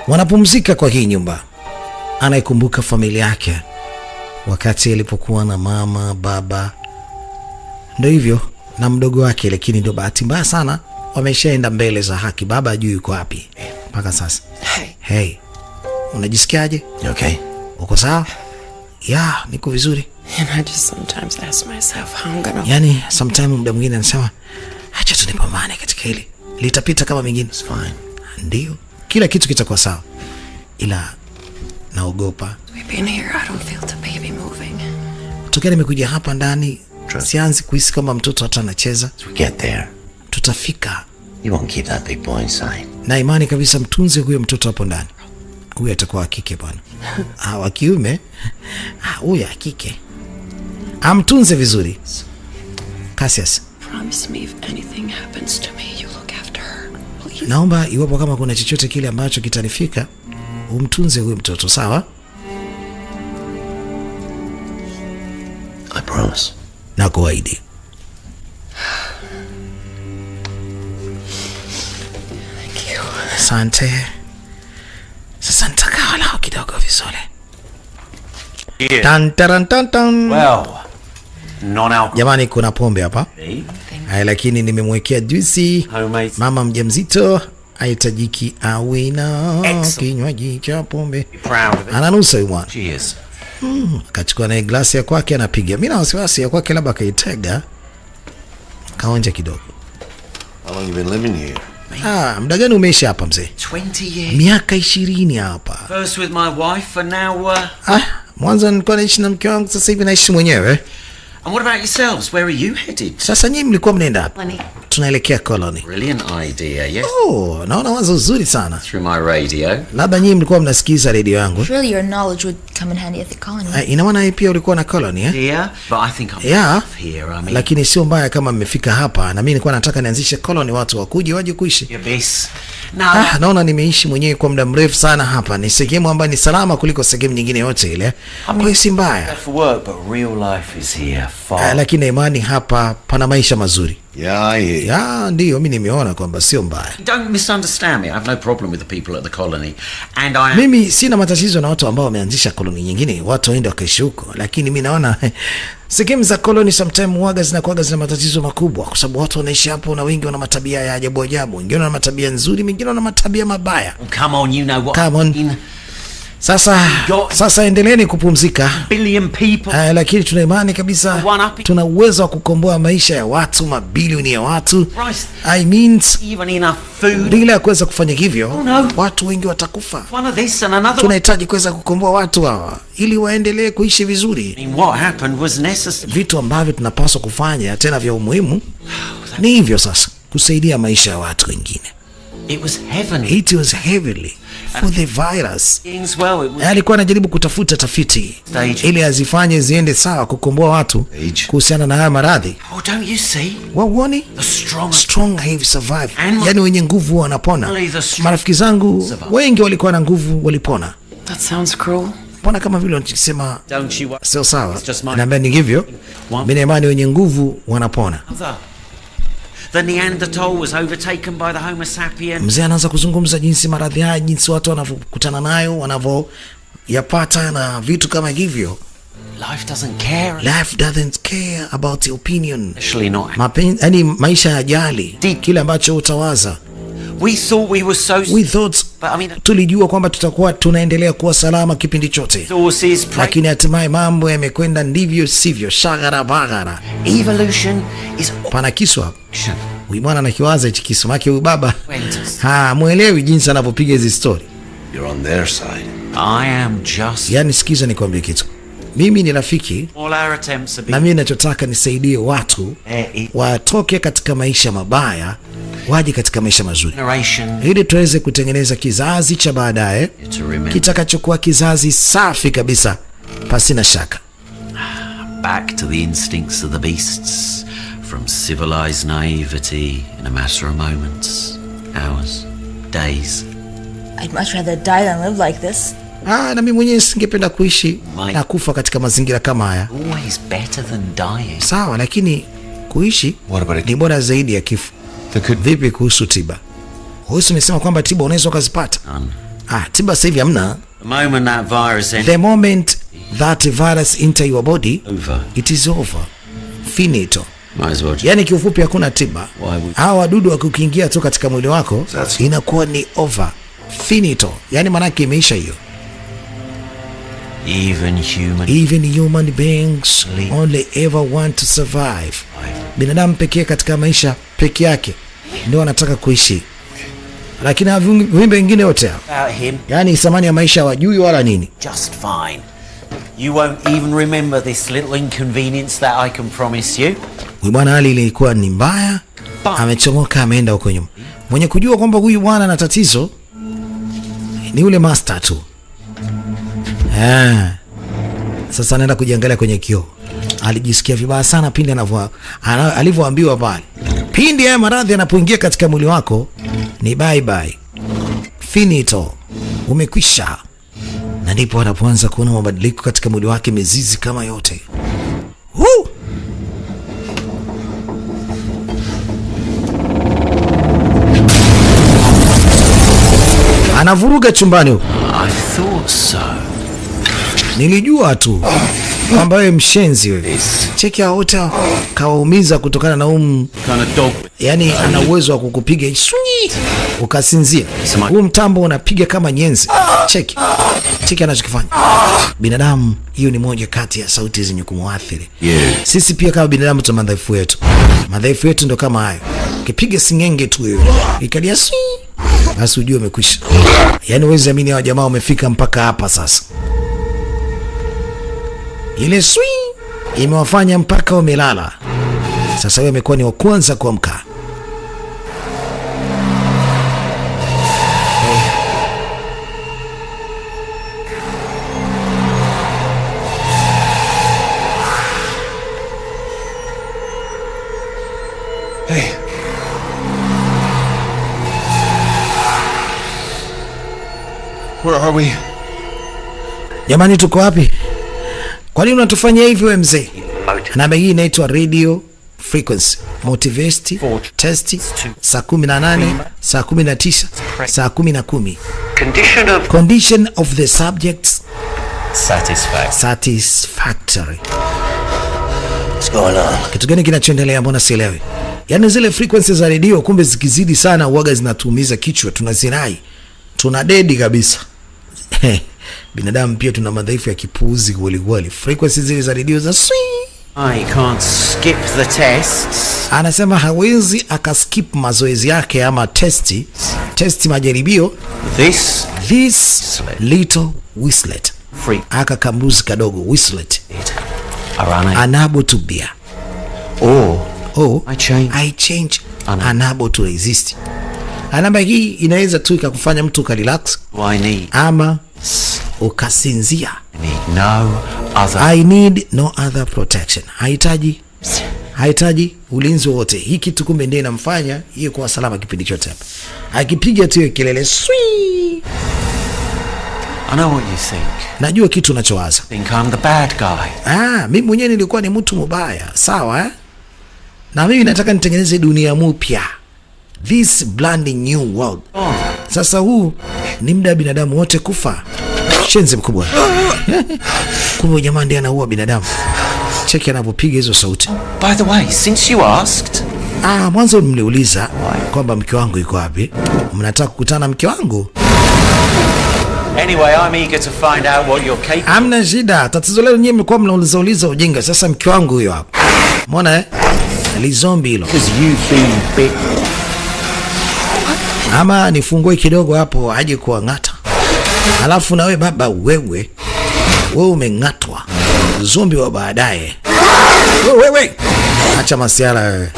Wanapumzika kwa hii nyumba. Anaikumbuka familia yake wakati alipokuwa na mama, baba, ndio hivyo, na mdogo wake, lakini ndio bahati mbaya sana wameshaenda mbele za haki. Baba hajui yuko wapi mpaka sasa. Hey, unajisikiaje? Okay. Uko sawa? Yeah, niko vizuri. And I just sometimes ask myself how I'm gonna... Yani, sometimes muda mwingine nasema acha tu nipambane katika hili. Litapita kama mingine. It's fine. Ndio. Kila kitu kitakuwa sawa. Ila naogopa. We've been here, I don't feel the baby moving. Tokea nimekuja hapa ndani, sianzi kuhisi kama mtoto hata anacheza. We get there. Tutafika. You won't keep that big boy inside. Na imani kabisa mtunze huyo mtoto hapo ndani. Huyu atakuwa wa kike bwana. Wa kiume. Huyu wa kike. Amtunze vizuri. Cassius. Promise me if anything happens to me, you look after her. Please. Naomba iwapo kama kuna chochote kile ambacho kitanifika, umtunze huyo mtoto, sawa? I promise. Na kuahidi. Thank you. Asante. Sasa nitakawa lao kidogo vizuri. Yeah. Tan taran tan tan. Well, non-alcohol. Jamani, kuna pombe hapa. Lakini nimemwekea juicy. Mama mjamzito haitajiki awe na kinywaji cha pombe. Ananusa huyu bwana. Cheers. Akachukua na glasi ya kwake anapiga. Mimi na wasiwasi ya kwake labda kaitega. Kaonja kidogo. How long you been living here? Muda gani umeishi hapa mzee? 20 years. Miaka 20 hapa. First with my wife and now mwanzo nilikuwa naishi na mke wangu, sasa hivi naishi mwenyewe. And what about yourselves? Where are you headed? Sasa nyinyi mlikuwa mnaenda wapi? Tunaelekea Colony. Brilliant idea, yes. Naona wazo zuri sana. Through my radio. Labda nyinyi mlikuwa mnasikiza radio yangu. Surely your knowledge would come in handy at the colony. Ina maana pia ulikuwa na Colony Yeah, but I think I'm here. I mean, lakini sio mbaya kama mmefika hapa, na mimi nilikuwa nataka nianzishe Colony, watu wakuje waje kuishi. Yes. Naona nimeishi mwenyewe kwa muda mrefu sana hapa. Ni sehemu ambayo ni salama kuliko sehemu nyingine yote ile. Kwa hiyo si mbaya. For work, but real life is here. Lakini imani hapa pana maisha mazuri. Yeah, ndio mimi nimeona kwamba sio mbaya. Don't misunderstand me. I have no problem with the people at the colony. And mimi sina matatizo na watu ambao wameanzisha koloni nyingine, watu waende wakaishi huko, lakini mimi naona sehemu za koloni sometimes huaga zina matatizo makubwa, kwa sababu watu wanaishi hapo na wengi wana matabia ya ajabu ajabu, wengine wana matabia nzuri, wengine wana matabia mabaya. Come on, you know what. Come on. Sasa endeleeni kupumzika. Billion people. Lakini tuna imani kabisa tuna uwezo wa kukomboa maisha ya watu, mabilioni ya watu. I mean, even enough food. Bila kuweza kufanya hivyo, watu wengi watakufa. One of this and another. Tunahitaji kuweza kukomboa watu hawa ili waendelee kuishi vizuri. What happened was necessary. Vitu ambavyo tunapaswa kufanya tena vya umuhimu ni hivyo sasa, kusaidia maisha ya watu wengine. It was heavenly. It was heavenly for the virus. Well, alikuwa anajaribu kutafuta tafiti ili azifanye ziende sawa kukomboa watu kuhusiana na haya maradhi. Oh, don't you see? Waone? The strong have survived. Yani wenye nguvu wanapona. Marafiki zangu wengi walikuwa na nguvu walipona. That sounds cruel. Mbona kama vile wanasema sio sawa? Naambia ni hivyo. Mimi naamini wenye nguvu wanapona. The Neanderthal was overtaken by the Homo sapien. Mzee anaanza kuzungumza jinsi maradhi haya, jinsi watu wanavyokutana nayo, wanavyoyapata na vitu kama hivyo. Life doesn't care about the opinion. Actually not. Yani maisha yajali kile ambacho utawaza. We thought tulijua kwamba tutakuwa tunaendelea kuwa salama kipindi chote, lakini hatimaye mambo yamekwenda ndivyo sivyo, shagara bagara. Evolution is panakiswa. Huyu mwana anakiwaza hichi kisu maki, huyu baba muelewi jinsi anavyopiga hizi story. You're on their side. I am just. Yani sikiza nikwambie kitu, mimi ni rafiki All our attempts have na been... mimi ninachotaka nisaidie watu watoke katika maisha mabaya waje katika maisha mazuri, ili tuweze kutengeneza kizazi cha baadaye kitakachokuwa kizazi safi kabisa pasina shaka. Back to the instincts of the beasts, from civilized naivety in a matter of moments, hours, days. I'd much rather die than live like this. Na mimi mwenyewe singependa kuishi na kufa katika mazingira kama haya. Always better than dying. Sawa, lakini kuishi ni bora zaidi ya kifo. Vipi kuhusu tiba? Wewe umesema kwamba tiba unaweza kuzipata. Tiba sasa hivi hamna. The moment that virus enter your body, it is over. Finito. Yani kiufupi hakuna tiba. Hawa wadudu wakiingia tu katika mwili wako inakuwa ni finito. Yani maana yake imeisha hiyo. Even human beings only ever want to survive. Binadamu pekee katika maisha peke yake ndio anataka kuishi. Lakini viumbe wengine wote yani thamani ya maisha hawajui wala nini. Just fine. You won't even remember this little inconvenience that I can promise you. Huyu bwana hali ilikuwa ni mbaya, amechomoka ameenda huko nyuma. Mwenye kujua kwamba huyu bwana ana tatizo ni yule master tu. Sasa anaenda kujiangalia kwenye kioo. Alijisikia vibaya sana pindi alivyoambiwa pale. Pindi haya maradhi yanapoingia katika mwili wako ni bye bye. Finito. Umekwisha. Na ndipo anapoanza kuona mabadiliko katika mwili wake, mizizi kama yote. Anavuruga chumbani huko. I thought so. Nilijua tu kwamba wewe mshenzi wewe. Cheki wote kawaumiza kutokana na yani ana uwezo wa kukupiga ukasinzia. Huu mtambo unapiga kama nyenzi. Cheki anachokifanya. Binadamu, hiyo ni moja kati ya sauti zenye kumuathiri. Sisi pia kama binadamu tuna madhaifu yetu. Madhaifu yetu ndo kama hayo. Kipiga singenge tu wewe. Ikalia basi ujue umekwisha. Yani wewe amini hao jamaa wamefika mpaka hapa sasa. Ile imewafanya mpaka wamelala. Sasa wewe umekuwa ni wa kwanza kuamka. Hey. Where are we? Jamani, tuko wapi? Kwa nini unatufanyia hivi wewe mzee? Namba hii inaitwa radio frequency motivate test saa 18, saa 19, saa 10. Condition of the subjects satisfactory. What's going on? Kitu gani kinachoendelea? Mbona sielewi? Yaani zile frequencies za radio kumbe zikizidi sana uaga zinatuumiza kichwa, tunazirai. Tuna dedi kabisa. Binadamu pia tuna madhaifu ya kipuuzi kweli. Frequencies zile za radio za I can't skip the tests. Anasema hawezi akaskip mazoezi yake ama testi majaribio. This little whistlet. Aka kambuzi kadogo whistlet. Unable to bear. I change. Unable to resist. Anamba hii inaweza tu ikakufanya mtu ukarelax ama ukasinzia. I need no other protection. Haitaji ulinzi wote. Hii kitu kumbe ndiye inamfanya yeye kuwa salama kipindi chote hapa. Akipiga tu kelele I know what you think. Najua kitu unachowaza. Think I'm the bad guy. Mimi mwenyewe nilikuwa ni mtu mbaya. Sawa Na mimi nataka nitengeneze dunia mpya. This brand new world. Sasa huu ni muda binadamu wote kufa. Shenzi mkubwa. Kumbe jamaa ndiye anaua binadamu. Cheki anapopiga hizo sauti. By the way, since you asked, mwanzo mliuliza kwamba mke wangu yuko wapi? Mnataka kukutana na mke wangu? Anyway, I'm eager to find out what you're capable. Hamna shida. Tatizo leo nyinyi mlikuwa mnauliza ujinga. Sasa mke wangu huyo hapo. Umeona Li zombie hilo. Because you've been bitten. Ama nifungue kidogo hapo aje kuangata. Alafu na wewe baba wewe umeng'atwa. Zombi wa baadaye. Wewe. Acha masiara wewe.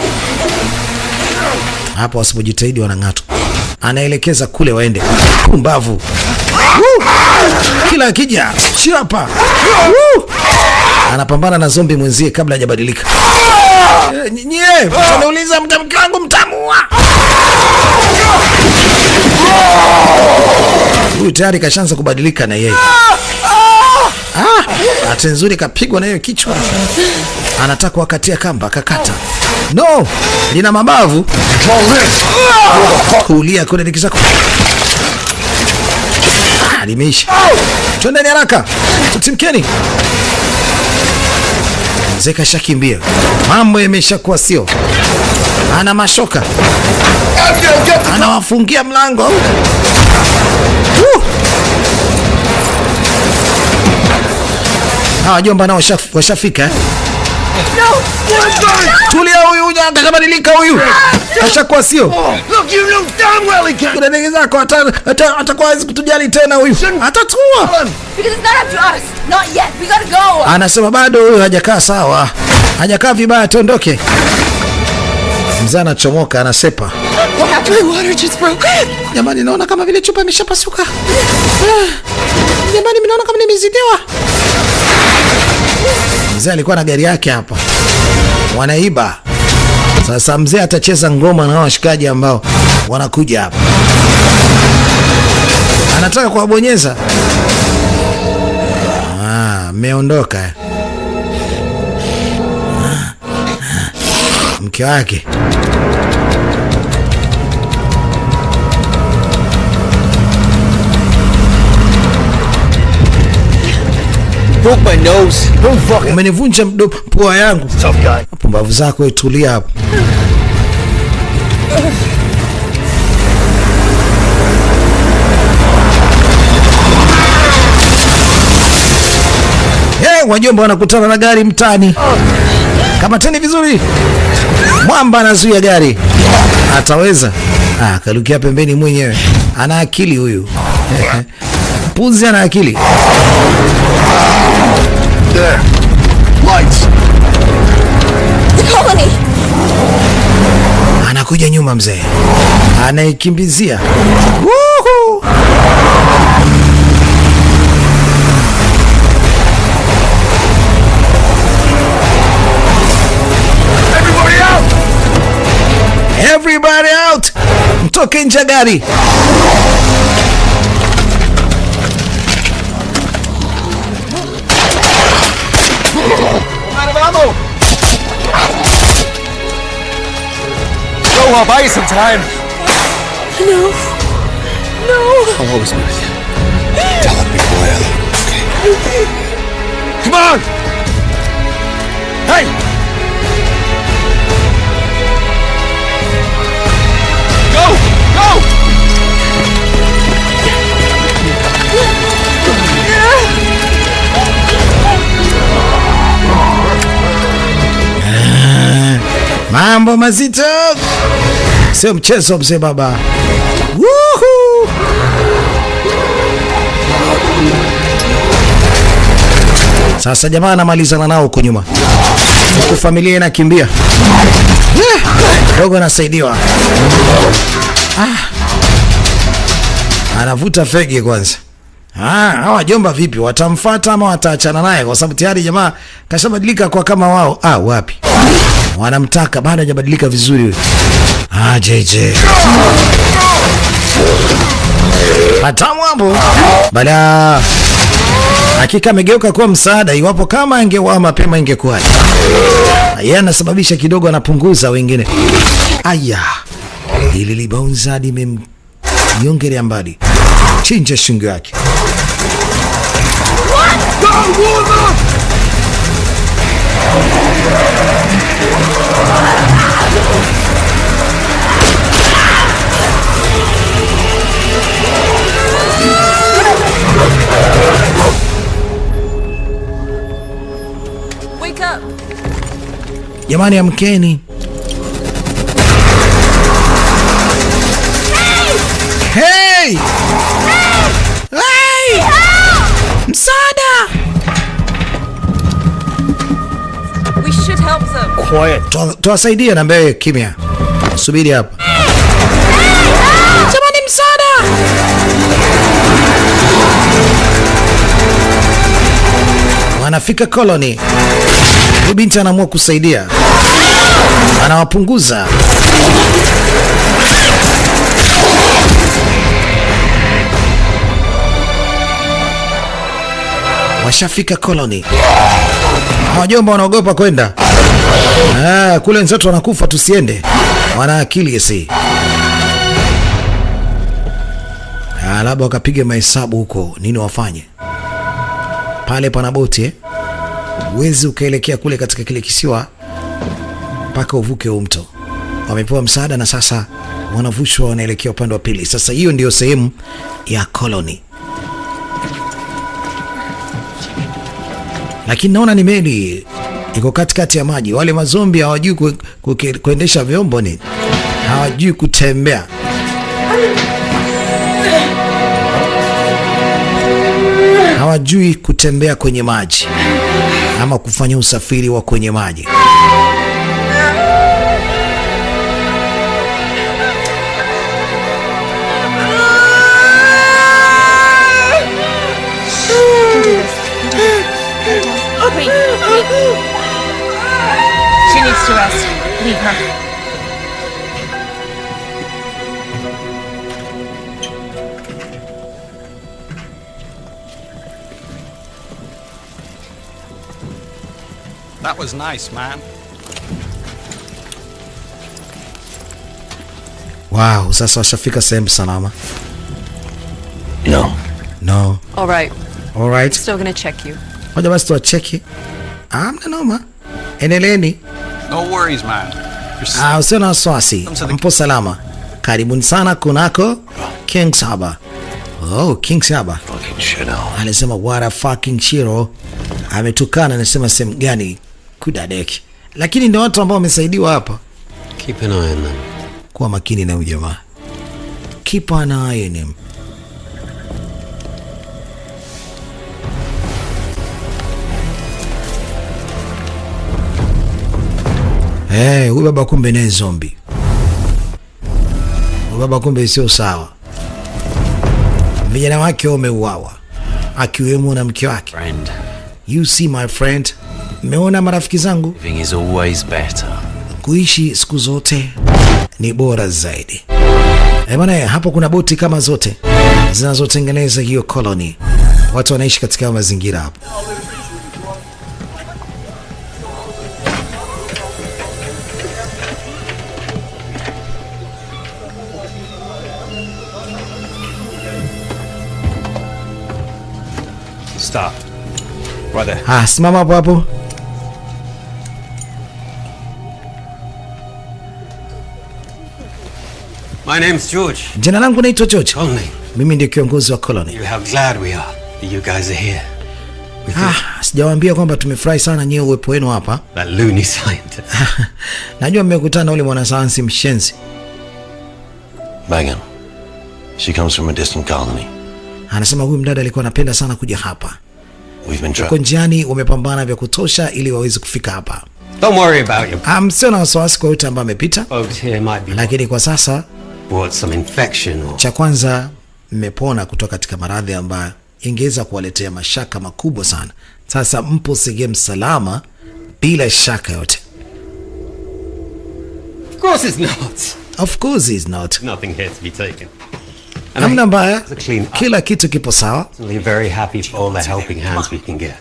Hapo wasipojitahidi wanang'atwa. Anaelekeza kule waende. Pumbavu. Kila akija chapa. Anapambana na zombi mwenzie kabla hajabadilika. Nyie, unauliza mke wangu mtamua. Huyu tayari kashaanza kubadilika na yeye. Ati nzuri kapigwa na hiyo kichwa. Anataka wakatia kamba, kakata. No, lina mabavu. Kulia kule nikisha. Limeisha. Twendeni haraka. Tutimkeni. Zeka shakimbia. Mambo yameshakuwa sio. Ana mashoka. Anawafungia mlango. Hawa jomba nao washafika. Tulia huyu atakabadilika huyu. Ashakuwa sio. Look, you know damn well he can't. Kuna ndege zako atakuwa hawezi kutujali tena huyu. Atatua. Because it's not up to us. Not yet. We gotta go. Anasema bado huyu hajakaa sawa. Hajakaa vibaya, tuondoke. Mzee anachomoka, anasepa. What happened? My water just broke. Jamani, naona kama vile chupa imeshapasuka. Jamani, mimi naona kama nimezidiwa. Mzee alikuwa na gari yake hapa. Wanaiba. Sasa mzee atacheza ngoma na washikaji ambao wanakuja hapa. Anataka kuwabonyeza. Meondoka. Mke wake. Broke my nose. Don't fucking. Umenivunja pua yangu. Tough guy. Pumbavu zako tulia hapo. Wajomba wanakutana na gari mtani. Kamateni vizuri. Mwamba anazuia gari. Ataweza? Kalukia pembeni mwenyewe. Ana akili huyu. Puzi ana akili. There. Lights. The colony. Anakuja nyuma mzee. Anaikimbizia. Woohoo! Everybody out! Mtoke nje gari. Go, I'll buy you some time. No. I'm always with you. Tell him before I leave, okay? Come on! Hey! Go! Go! Mambo mazito. Sio mchezo mzee baba. Woohoo! Sasa jamaa anamalizana nao huko nyuma. Huko familia inakimbia. Dogo anasaidiwa. Anavuta fegi kwanza. Hawa jomba vipi? Watamfuata ama wataachana naye? Kwa sababu tayari jamaa kashabadilika kwa kama wao. Wapi? Wanamtaka bado hajabadilika vizuri wewe. JJ. Hatamu hapo. Bala. Hakika amegeuka kuwa msaada, iwapo kama angewa mapema ingekuwa. Yeye anasababisha kidogo, anapunguza wengine. Aya. Ili libaunza hadi memnyongelea mbali. Chinja shingo yake. Wake up. Jamani, amkeni. Hey! Hey! Msaada! quiet. Tuwasaidie na mbele kimya. Subiri hapa. Jamani msaada. Wanafika colony. Huyu binti anaamua kusaidia. Anawapunguza. Washafika colony. Wajomba wanaogopa kwenda. Kule wenzetu wanakufa tusiende. Wana akili esi. Labda wakapiga mahesabu huko nini wafanye. Pale pana boti uwezi ukaelekea kule katika kile kisiwa mpaka uvuke mto. Wamepewa msaada na sasa wanavushwa wanaelekea upande wa pili. Sasa hiyo ndio sehemu ya colony. Lakini naona ni meli iko katikati ya maji. Wale mazombi hawajui kuendesha vyombo nini. Hawajui kutembea. Hawajui kutembea kwenye maji ama kufanya usafiri wa kwenye maji. She needs to rest. Leave her. That was nice, man. Wow, sasa washafika sehemu salama. No. All right. All right. Still gonna check you. Moja basi tuwacheki. Hamna noma. Endeleeni. No worries, man. Usio na wasiwasi. Mpo salama. Karibuni sana kunako King Saba. Oh, King Saba. Alisema what a fucking shiro. Ametukana anasema sehemu gani kudadeki. Lakini ndio watu ambao wamesaidiwa hapa. Keep an eye on them. Kuwa makini na huyu jamaa. Keep an eye on him. Huyu baba kumbe ni zombie. Huyu baba kumbe sio sawa. Vijana wake wameuawa. Akiwemo na mke wake. Friend. You see my friend. Meona marafiki zangu. Living is always better. Kuishi siku zote ni bora zaidi. Bwana, hapo kuna boti kama zote zinazotengeneza hiyo colony. Watu wanaishi katika mazingira hapo. Stop. Right there. Simama hapo hapo. My name's George. Jina langu naitwa George. Only. Mimi ndiye kiongozi wa colony. How glad we are that you guys are here. Sijawaambia kwamba tumefurahi sana nyewe uwepo wenu hapa. That loony scientist. Najua mmekutana ule mwanasayansi mshenzi. Megan. She comes from a distant colony. Anasema huyu mdada alikuwa anapenda sana kuja hapa. We've been Kwa njiani wamepambana vya kutosha ili waweze kufika hapa. Don't worry about you. Msio na wasiwasi kwa yote ambaye amepita. Folks here might be. Lakini kwa sasa brought some infection or... Cha kwanza mmepona kutoka katika maradhi ambayo ingeweza kuwaletea mashaka makubwa sana. Sasa mpo sehemu salama bila shaka yote. Of course it's not. Of course it's not. Nothing here to be taken. Hamna mbaya. Kila kitu kipo sawa. I'm very happy for all the helping hands we can get.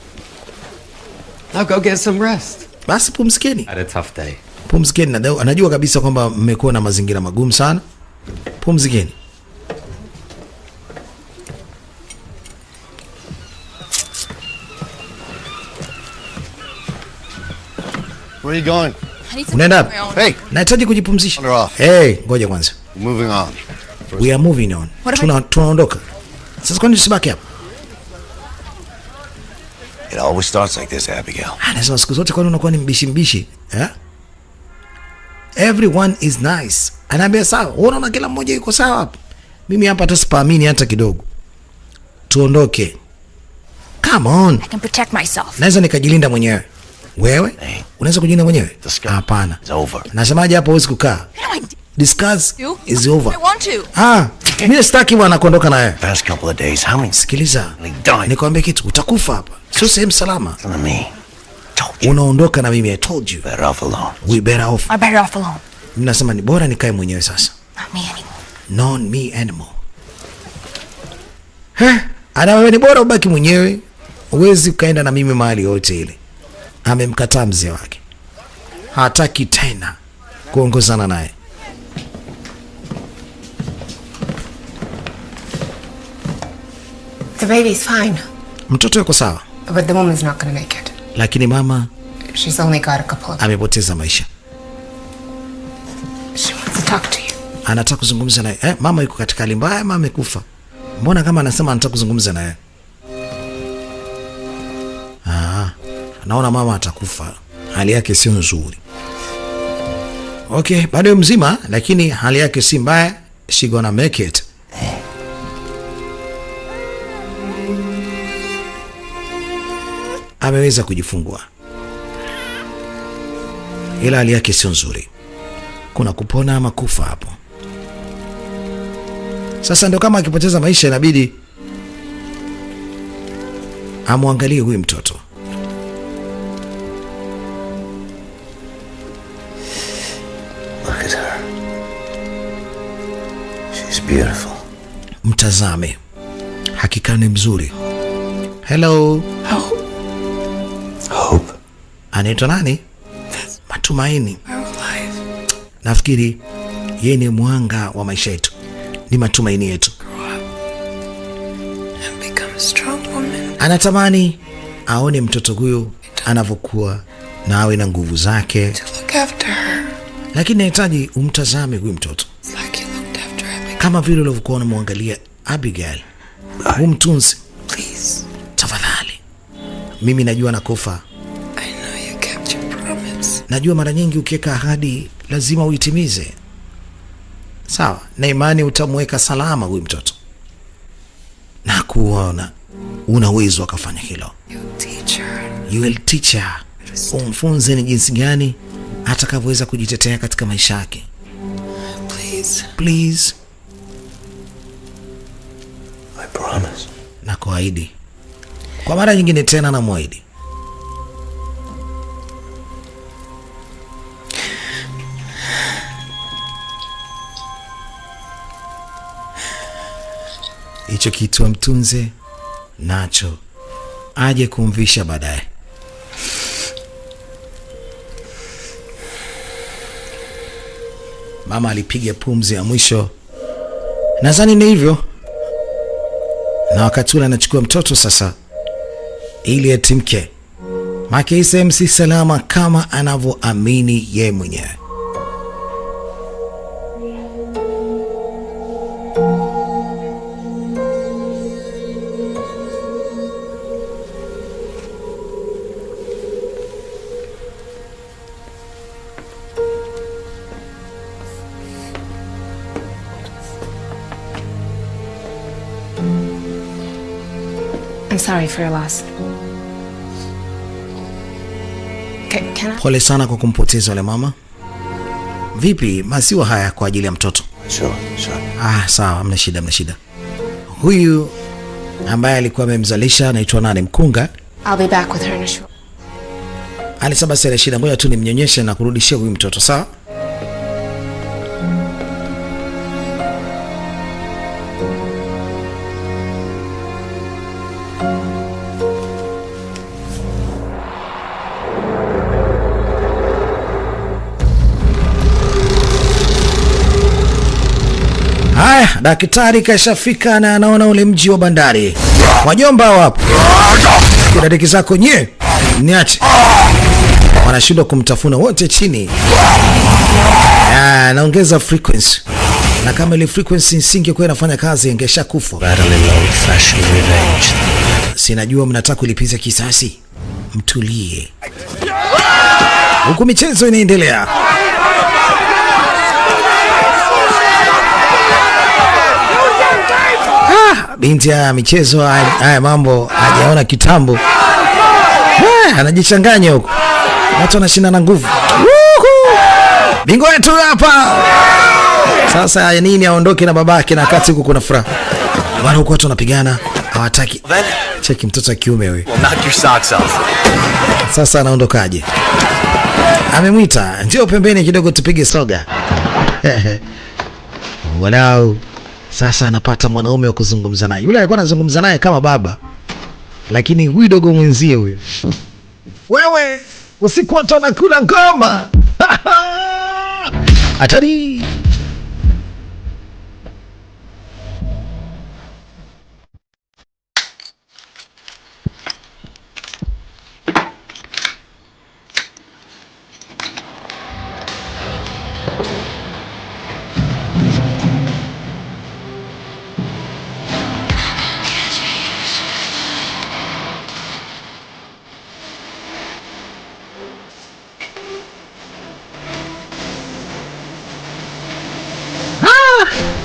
Now go get some rest. Basi pumzikeni. Had a tough day. Pumzikeni. Anajua kabisa kwamba mmekuwa na mazingira magumu sana. Pumzikeni. Where are you going? Unaenda? Hey, nahitaji kujipumzisha. Ngoja kwanza. Moving on. We are moving on. Tunaondoka. Sasa kwani tusibaki hapa? It always starts like this, Abigail. Nasema siku zote kwani unakuwa ni mbishi? Everyone is nice. Anaambia sawa. Unaona kila mmoja yuko sawa hapa. Mimi hapa hata sipaamini hata kidogo. Tuondoke. Come on. I can protect myself. Naweza nikajilinda mwenyewe. Wewe unaweza kujilinda mwenyewe? Hapana. Nasemaje hapo huwezi kukaa? Discuss is over. I want to. Mimi sitaki bwana kuondoka na wewe. Past couple of days, how many? Sikiliza. Nikwambie kitu, utakufa hapa. Sio sehemu salama. Unaondoka na mimi, I told you. Better off alone. We better off. I'm better off alone. Ninasema ni bora nikae mwenyewe sasa. Not me anymore. Not me anymore. Ana wewe ni bora ubaki mwenyewe. Uwezi ukaenda na mimi mahali yote ile. Amemkataa mzee wake. Hataki tena kuongozana naye. The baby's fine. Mtoto yuko sawa. But the woman's not going to make it. Lakini mama, she's only got a couple of... amepoteza maisha. She wants to talk to you. Anataka kuzungumza naye. Mama yuko katika hali mbaya, mama amekufa. Mbona kama anasema anataka kuzungumza naye? Naona mama atakufa. Hali yake sio nzuri. Okay, bado mzima lakini hali yake si mbaya. She gonna make it. Ameweza kujifungua. Ila hali yake sio nzuri. Kuna kupona ama kufa hapo. Sasa ndio kama akipoteza maisha inabidi amwangalie huyu mtoto. Look at her. She's beautiful. Mtazame. Hakika ni mzuri. Hello. Hope. Anaitwa nani? Matumaini. Nafikiri yeye ni mwanga wa maisha yetu. Ni matumaini yetu. Anatamani aone mtoto huyu anavyokuwa na awe na nguvu zake. Lakini nahitaji umtazame huyu mtoto. Kama vile ulivyokuwa unamwangalia Abigail. Umtunze. Tafadhali. Mimi najua nakufa. Najua mara nyingi ukiweka ahadi lazima uitimize. Sawa, na imani utamweka salama huyu mtoto. Na kuona una uwezo akafanya hilo. You will teach her. Umfunze ni jinsi gani atakavyoweza kujitetea katika maisha yake. Please. I promise. Na kuahidi. Kwa mara nyingine tena na muahidi. Hicho kitu mtunze nacho aje kumvisha baadaye. Mama alipiga pumzi ya mwisho. Nadhani ni hivyo. Na wakati ule anachukua mtoto sasa ili atimke. Maki si salama kama anavyoamini yeye mwenyewe. I'm sorry for your loss. Can I... Pole sana kwa kumpoteza yule mama. Vipi maziwa haya kwa ajili ya mtoto? Sure. Sawa, mna shida. Huyu ambaye alikuwa amemzalisha anaitwa nani? Mkunga. I'll be back with her in a short. Alisema sasa shida, ngoja tu nimnyonyeshe na kurudishia huyu mtoto, sawa? Haya, daktari kashafika na anaona ule mji wa bandari. Wajomba wapo. Kidadiki zako nye. Niache. Wanashindwa kumtafuna wote chini. Naongeza frequency. Na kama ile frequency isingekuwa inafanya kazi ingeshakufa. Sinajua mnataka kulipiza kisasi. Mtulie. Huku michezo inaendelea. Binti ya michezo haya mambo hajaona kitambo. Anajichanganya huko. Watu wanashindana nguvu. Bingo wetu hapa. Sasa ya nini aondoke na babake na wakati huko kuna furaha. Bwana huko watu wanapigana, hawataki. Cheki mtoto wa kiume wewe. Knock your socks off. Sasa anaondokaje? Amemwita, njoo pembeni kidogo tupige soga. Walau sasa anapata mwanaume wa kuzungumza naye. Yule alikuwa anazungumza naye kama baba. Lakini huyu dogo mwenzie huyo. Wewe usiku watu wanakula ngoma. Hatari.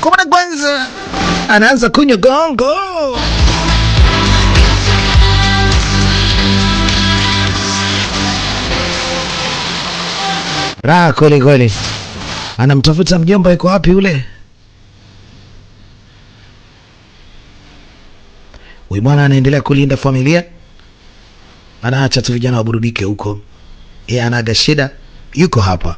Kumana kwanza anaanza kunywa gongo. Raha kweli kweli. Anamtafuta mjomba, yuko wapi yule? Huyu bwana anaendelea kulinda familia. Anaacha tu vijana waburudike huko. Yeye anaga shida, yuko hapa.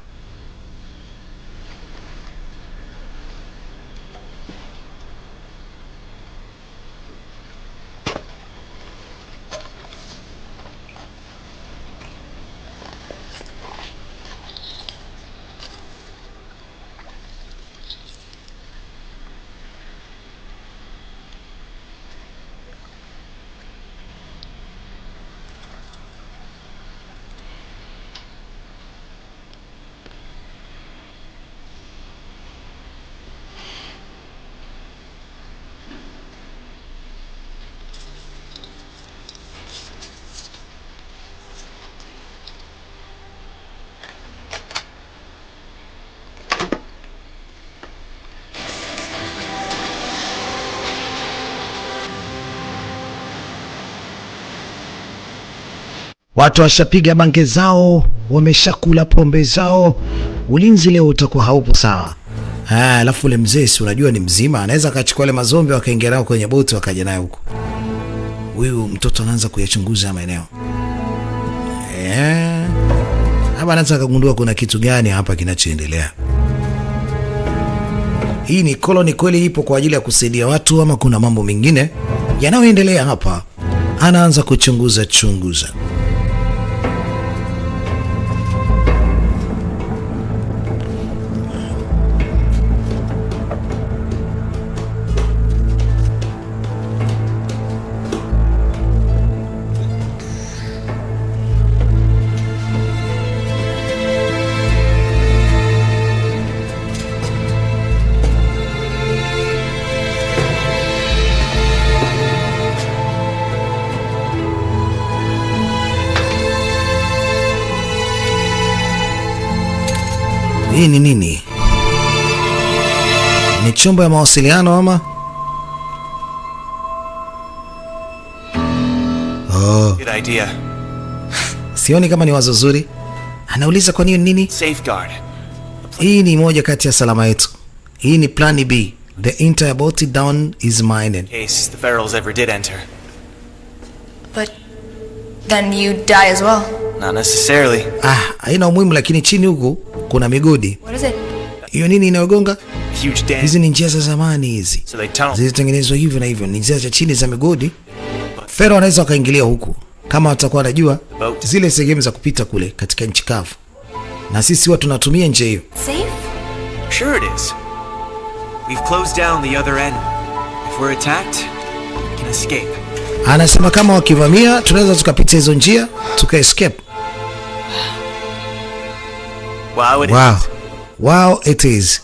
Watu washapiga bange zao, wameshakula pombe zao. Ulinzi leo utakuwa haupo sawa. Alafu ule mzee si unajua ni mzima, anaweza akachukua ile mazombi wakaingia nao kwenye boti wakaja nayo huko. Huyu mtoto anaanza kuyachunguza maeneo. Hapa anaanza kugundua kuna kitu gani hapa kinachoendelea. Hii ni koloni kweli ipo kwa ajili ya kusaidia watu ama kuna mambo mengine yanayoendelea hapa? Anaanza kuchunguza. Hii ni nini? Ni chombo ya mawasiliano ama? Good idea. Sioni kama ni wazo zuri. Anauliza kwa nini? Safeguard. Hii ni moja kati ya salama yetu. Hii ni plan B. The entire boat down is mine. In case the Ferals ever did enter. But then you die as well. Not necessarily. Haina umuhimu, lakini chini huku kuna migodi. What is it? Hiyo nini inayogonga? Huge dam. Hizi ni njia za zamani hizi. So they tunnel. Zilitengenezwa hivyo na hivyo. Ni njia za chini za migodi. Fero anaweza wakaingilia huku kama watakuwa wanajua zile sehemu za kupita kule katika nchi kavu. Na sisi huwa tunatumia njia hiyo. Safe? Sure it is. We've closed down the other end. If we're attacked, we can escape. Anasema kama wakivamia tunaweza tukapita hizo njia tuka escape. Wow it is.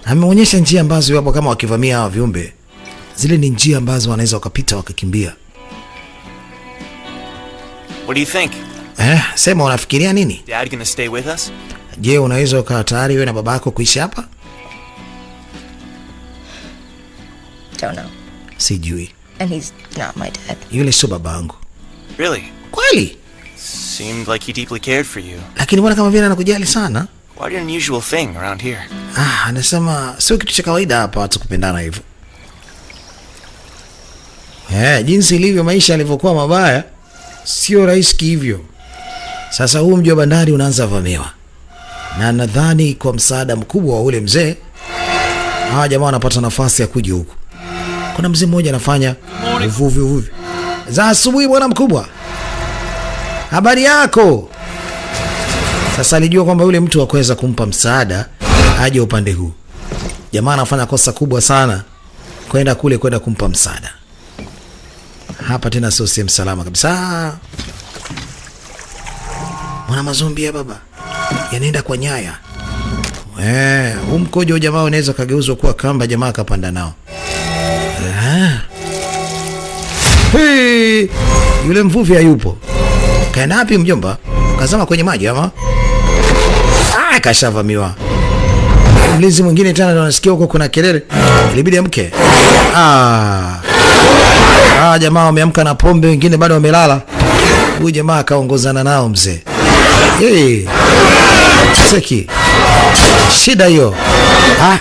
Ameonyesha njia ambazo wapo kama wakivamia hawa viumbe. Zile ni njia ambazo wanaweza wakapita wakakimbia. What do you think? Sema unafikiria nini? Dad gonna stay with us? Je, unaweza ukawa tayari wewe na babako kuishi hapa? Don't know. Sijui. And he's not my dad. Yule sio babangu. Really? Kweli? Seemed like he deeply cared for you. Lakini bwana kama vile anakujali sana. Quite an unusual thing around here. Anasema sio kitu cha kawaida hapa watu kupendana hivyo. Jinsi ilivyo maisha yalivyokuwa mabaya, sio rahisi hivyo. Sasa huu mji wa bandari unaanza vamiwa. Na nadhani kwa msaada mkubwa wa ule mzee, hawa jamaa wanapata nafasi ya kuja huku. Kuna mzee mmoja anafanya uvuvi. Za asubuhi bwana mkubwa. Habari yako? Sasa alijua kwamba yule mtu hakuweza kumpa msaada aje upande huu. Jamaa anafanya kosa kubwa sana kwenda kule kwenda kumpa msaada. Hapa tena sio sehemu salama kabisa. Mwana mazombi ya baba yanaenda kwa nyaya. Mkojo jamaa unaweza kageuzwa kuwa kamba, jamaa akapanda nao. Yule mvuvi hayupo. Kaenda wapi mjomba? Kazama kwenye maji ama? Kashavamiwa. Mlinzi mwingine tena ndo anasikia huko kuna kelele. Ilibidi amke. Jamaa wameamka na pombe, wengine bado wamelala. Huyu jamaa akaongozana nao mzee. Seki. Shida hiyo.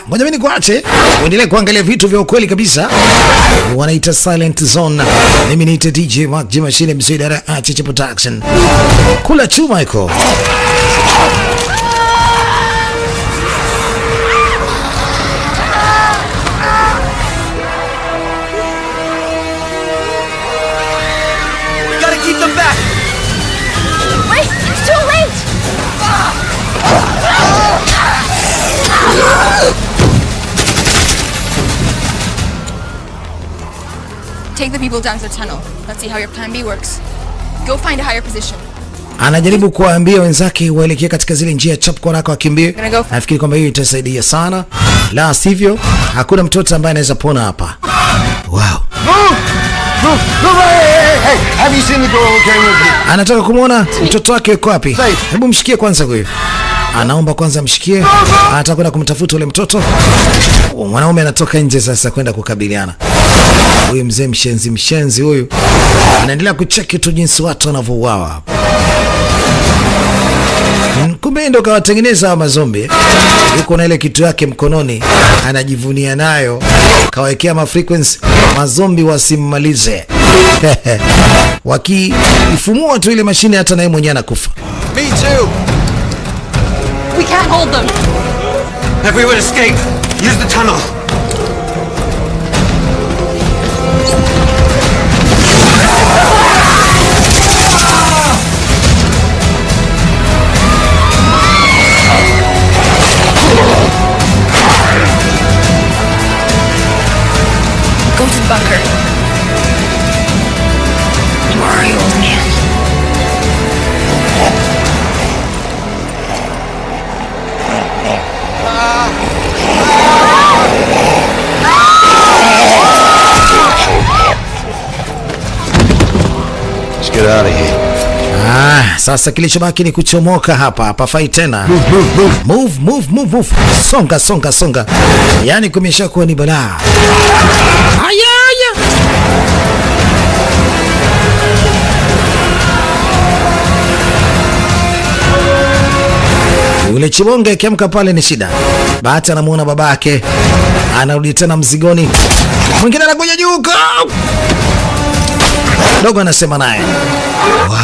Ngoja mimi nikuache. Uendelee kuangalia vitu vya ukweli kabisa. Wanaita Silent Zone. Mimi niite DJ Mark J Machine, msaidizi Chiche Production. Kula chuma iko. Take the people down to the tunnel. Let's see how your plan B works. Go find a higher position. Anajaribu kuwaambia wenzake waelekee katika zile njia chap kwa haraka wakimbie. Nafikiri kwamba hiyo itasaidia sana. La sivyo hakuna mtoto ambaye anaweza pona hapa. Wow. Hey, have you seen the girl who came with me? Anataka kumuona mtoto wake yuko wapi? Hebu mshikie kwanza huyo. Anaomba kwanza mshikie. Anataka kwenda kumtafuta ule mtoto. Mwanaume anatoka nje sasa kwenda kukabiliana. Huyu mzee mshenzi huyu anaendelea kucheki tu jinsi watu wanavyouawa. Kumbe ndo kawatengeneza mazombi. Yuko na ile kitu yake mkononi, anajivunia nayo. Kawekea frequency mazombi wasimmalize. Wakifumua tu ile mashine hata naye mwenyewe anakufa. Me too. We can't hold them. Everyone escape. Use the tunnel. Go to the bunker. Where are you, old man? Let's get out of here. Sasa kilichobaki ni kuchomoka hapa. Hapafai tena. Move. Songa. Yaani kumeshakuwa ni balaa. Haya. Yule chibonge akiamka pale ni shida. Bahati anamuona babake. Anarudi tena mzigoni. Mwingine anakuja juu. Dogo anasema naye. Wow.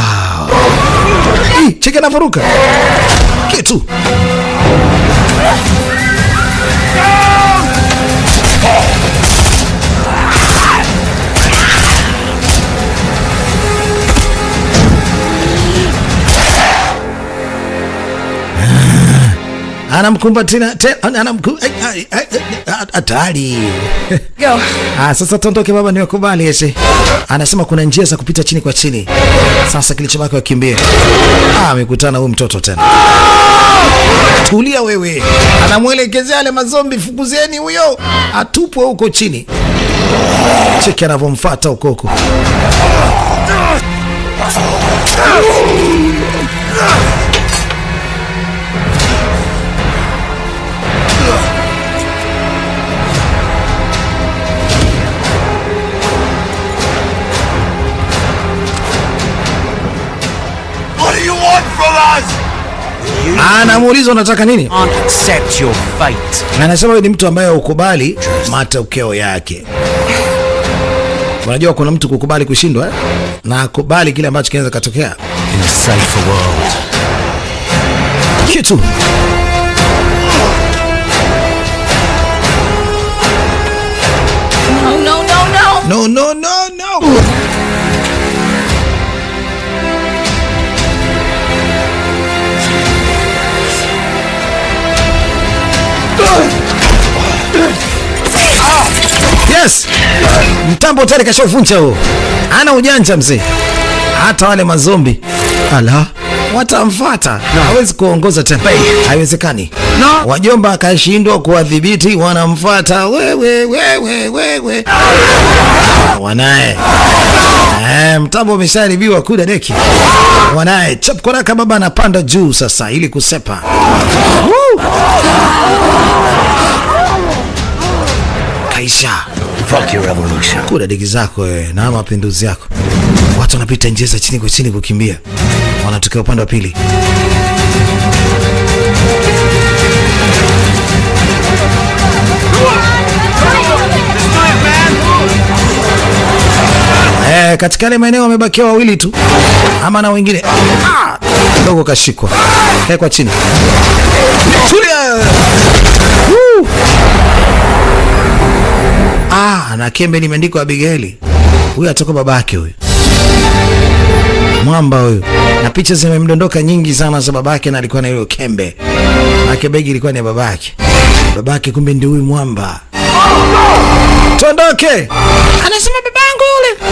Cheki anafuruka. Kitu. Anamkumbatina hatari. Go. Sasa tondoke baba, niwakubali ese. Anasema kuna njia za kupita chini kwa chini. Sasa kilichobaki wakimbie. Amekutana huyu mtoto tena. Tulia wewe. Anamuelekezea wale mazombi, fukuzeni huyo. Atupwe huko chini. Cheki anavyomfuata huko. What are Anamuuliza unataka nini? Accept your fate. Anasema wewe ni mtu ambaye ukubali matokeo yake. Unajua kuna mtu kukubali kushindwa na akubali kile ambacho kinaweza kutokea. In a safer world. Kitu. No, no, no, no. Yes. Mtambo tayari kashavunja huo. Ana ujanja mzee. Hata wale mazombi. Ala. Watamfuata. Hawezi kuongoza tena. Haiwezekani. No. Wajomba akashindwa kuwadhibiti, wanamfuata. Wewe. Wanae. Mtambo umesharibiwa kuda deki. Wanae. Chap koraka baba anapanda juu sasa ili kusepa. Kaisha. Fuck your revolution. Kuda deki zako wewe na mapinduzi yako. Watu wanapita njia za chini kwa chini kukimbia. Wanatokea upande wa pili. Katika ile maeneo wamebakia wawili tu. Ama na wengine. Dogo kashikwa. Kwa chini. Tulia. Na kembe limeandikwa Abigaili. Huyu atoka babake huyu. Mwamba huyu. Na picha zimemdondoka nyingi sana za babake na alikuwa na hiyo kembe. Na begi ilikuwa ni babake. Babake kumbe ndio huyu mwamba. Tondoke. Anasema babangu yule.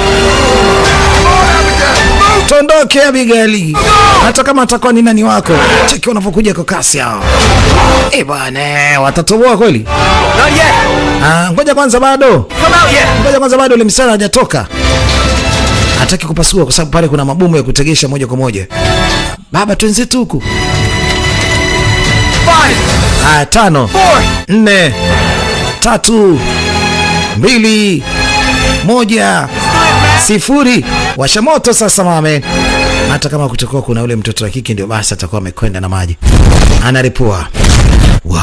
Tondoke Abigaili. Hata kama atakuwa ni nani wako. Cheki wanapokuja kwa kasi hao. Bwana, watatoboa kweli? Not yet. Ngoja kwanza bado. Come out yet. Ngoja kwanza bado ile msana hajatoka. Hataki kupasua kwa sababu pale kuna mabomu ya kutegesha moja kwa moja. Baba twenzetu huku. 5 4 4 3 2 1 0. Washa moto sasa mame. Hata kama kutokuwa kuna ule mtoto wa kike ndio basi atakuwa amekwenda na maji. Anaripua. Wow.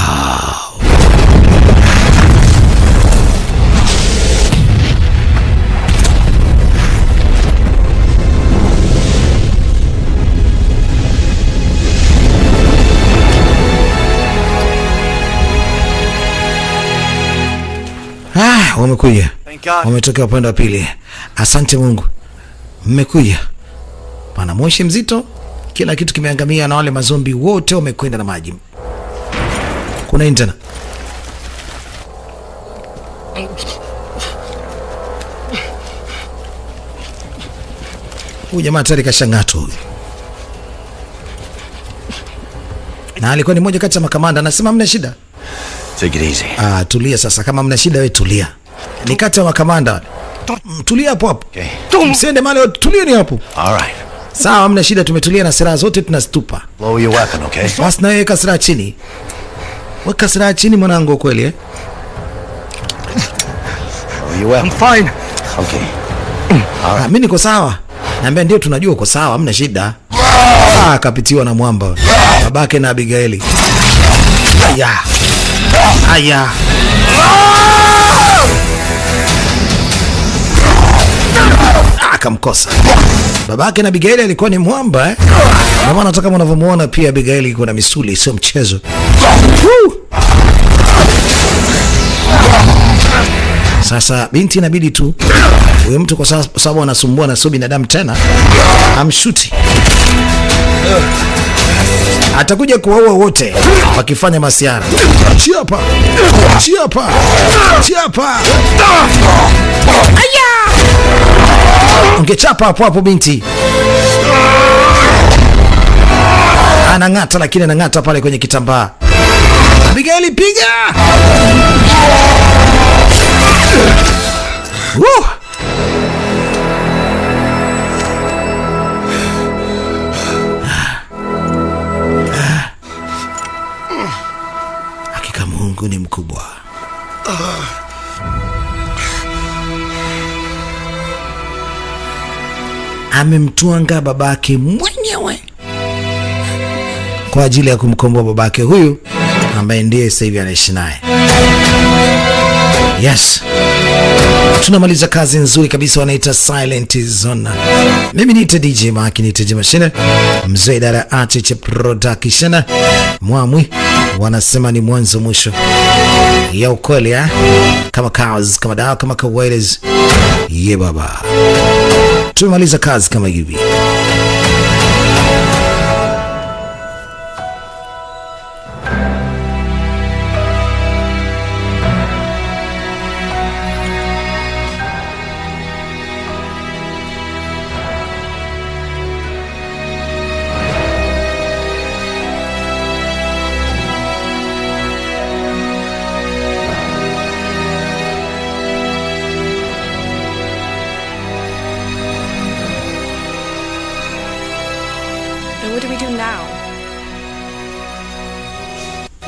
Wamekuja. Wametokea upande wa pili. Asante Mungu. Mmekuja. Pana moshi mzito. Kila kitu kimeangamia na wale mazombi wote wamekwenda na maji. Kuna internet. Huyu jamaa tayari kashangato huyu. Na alikuwa ni mmoja kati ya makamanda, anasema mna shida. Take it easy. Tulia sasa, kama mna shida wewe tulia. Ni kati ya makamanda. Tulia hapo hapo. Okay. Msiende mali, tulieni hapo. All right. Sawa, mna shida, tumetulia na silaha zote tunazitupa. Lower your weapon, okay? Basi na weka silaha chini. Weka silaha chini mwanangu kweli Lower your weapon. I'm fine. Okay. All right. Mimi niko sawa. Naambia ndio tunajua uko sawa, hamna shida. Kapitiwa na mwamba. Babake na Abigaili. Aya. Akamkosa. Babake na Abigaili alikuwa ni mwamba Na maana hata kama unavyomuona pia Abigaili iko na misuli, sio mchezo. Sasa binti inabidi tu huyo mtu kwa sababu anasumbua na sio binadamu tena, amshuti. Atakuja kuwaua wote wakifanya masiara. Chiapa. Chiapa. Chiapa. Aya! Ungechapa hapo hapo binti. Anang'ata lakini anang'ata pale kwenye kitambaa. Abigaili piga! Hakika Mungu ni mkubwa. Amemtuanga babake mwenyewe. kwa ajili ya kumkomboa babake huyu ambaye ndiye sasa hivi anaishi naye. Yes. Tunamaliza kazi nzuri kabisa, wanaita Silent Zone. Mimi ni DJ Maki, ni DJ Machine, mzee idara ya Artich Production. Mwamwi wanasema ni mwanzo mwisho ya ukweli kama kazi, kama dawa, kama kawaida. Ye baba. Tumemaliza kazi kama hivi.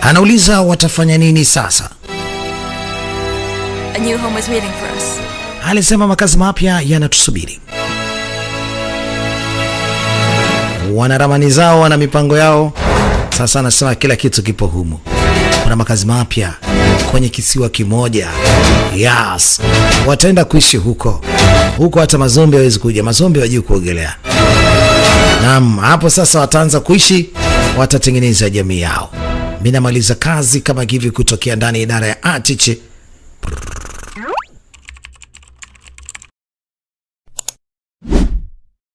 Anauliza watafanya nini sasa? A new home is waiting for us. Alisema makazi mapya yanatusubiri. Wana ramani zao, wana mipango yao. Sasa anasema kila kitu kipo humu. Kuna makazi mapya kwenye kisiwa kimoja. Yes. Wataenda kuishi huko. Huko hata mazombi hawezi kuja. Mazombi hawajui kuogelea. Naam, hapo sasa wataanza kuishi, watatengeneza jamii yao. Mimi namaliza kazi kama hivi kutokea ndani ya idara ya Artich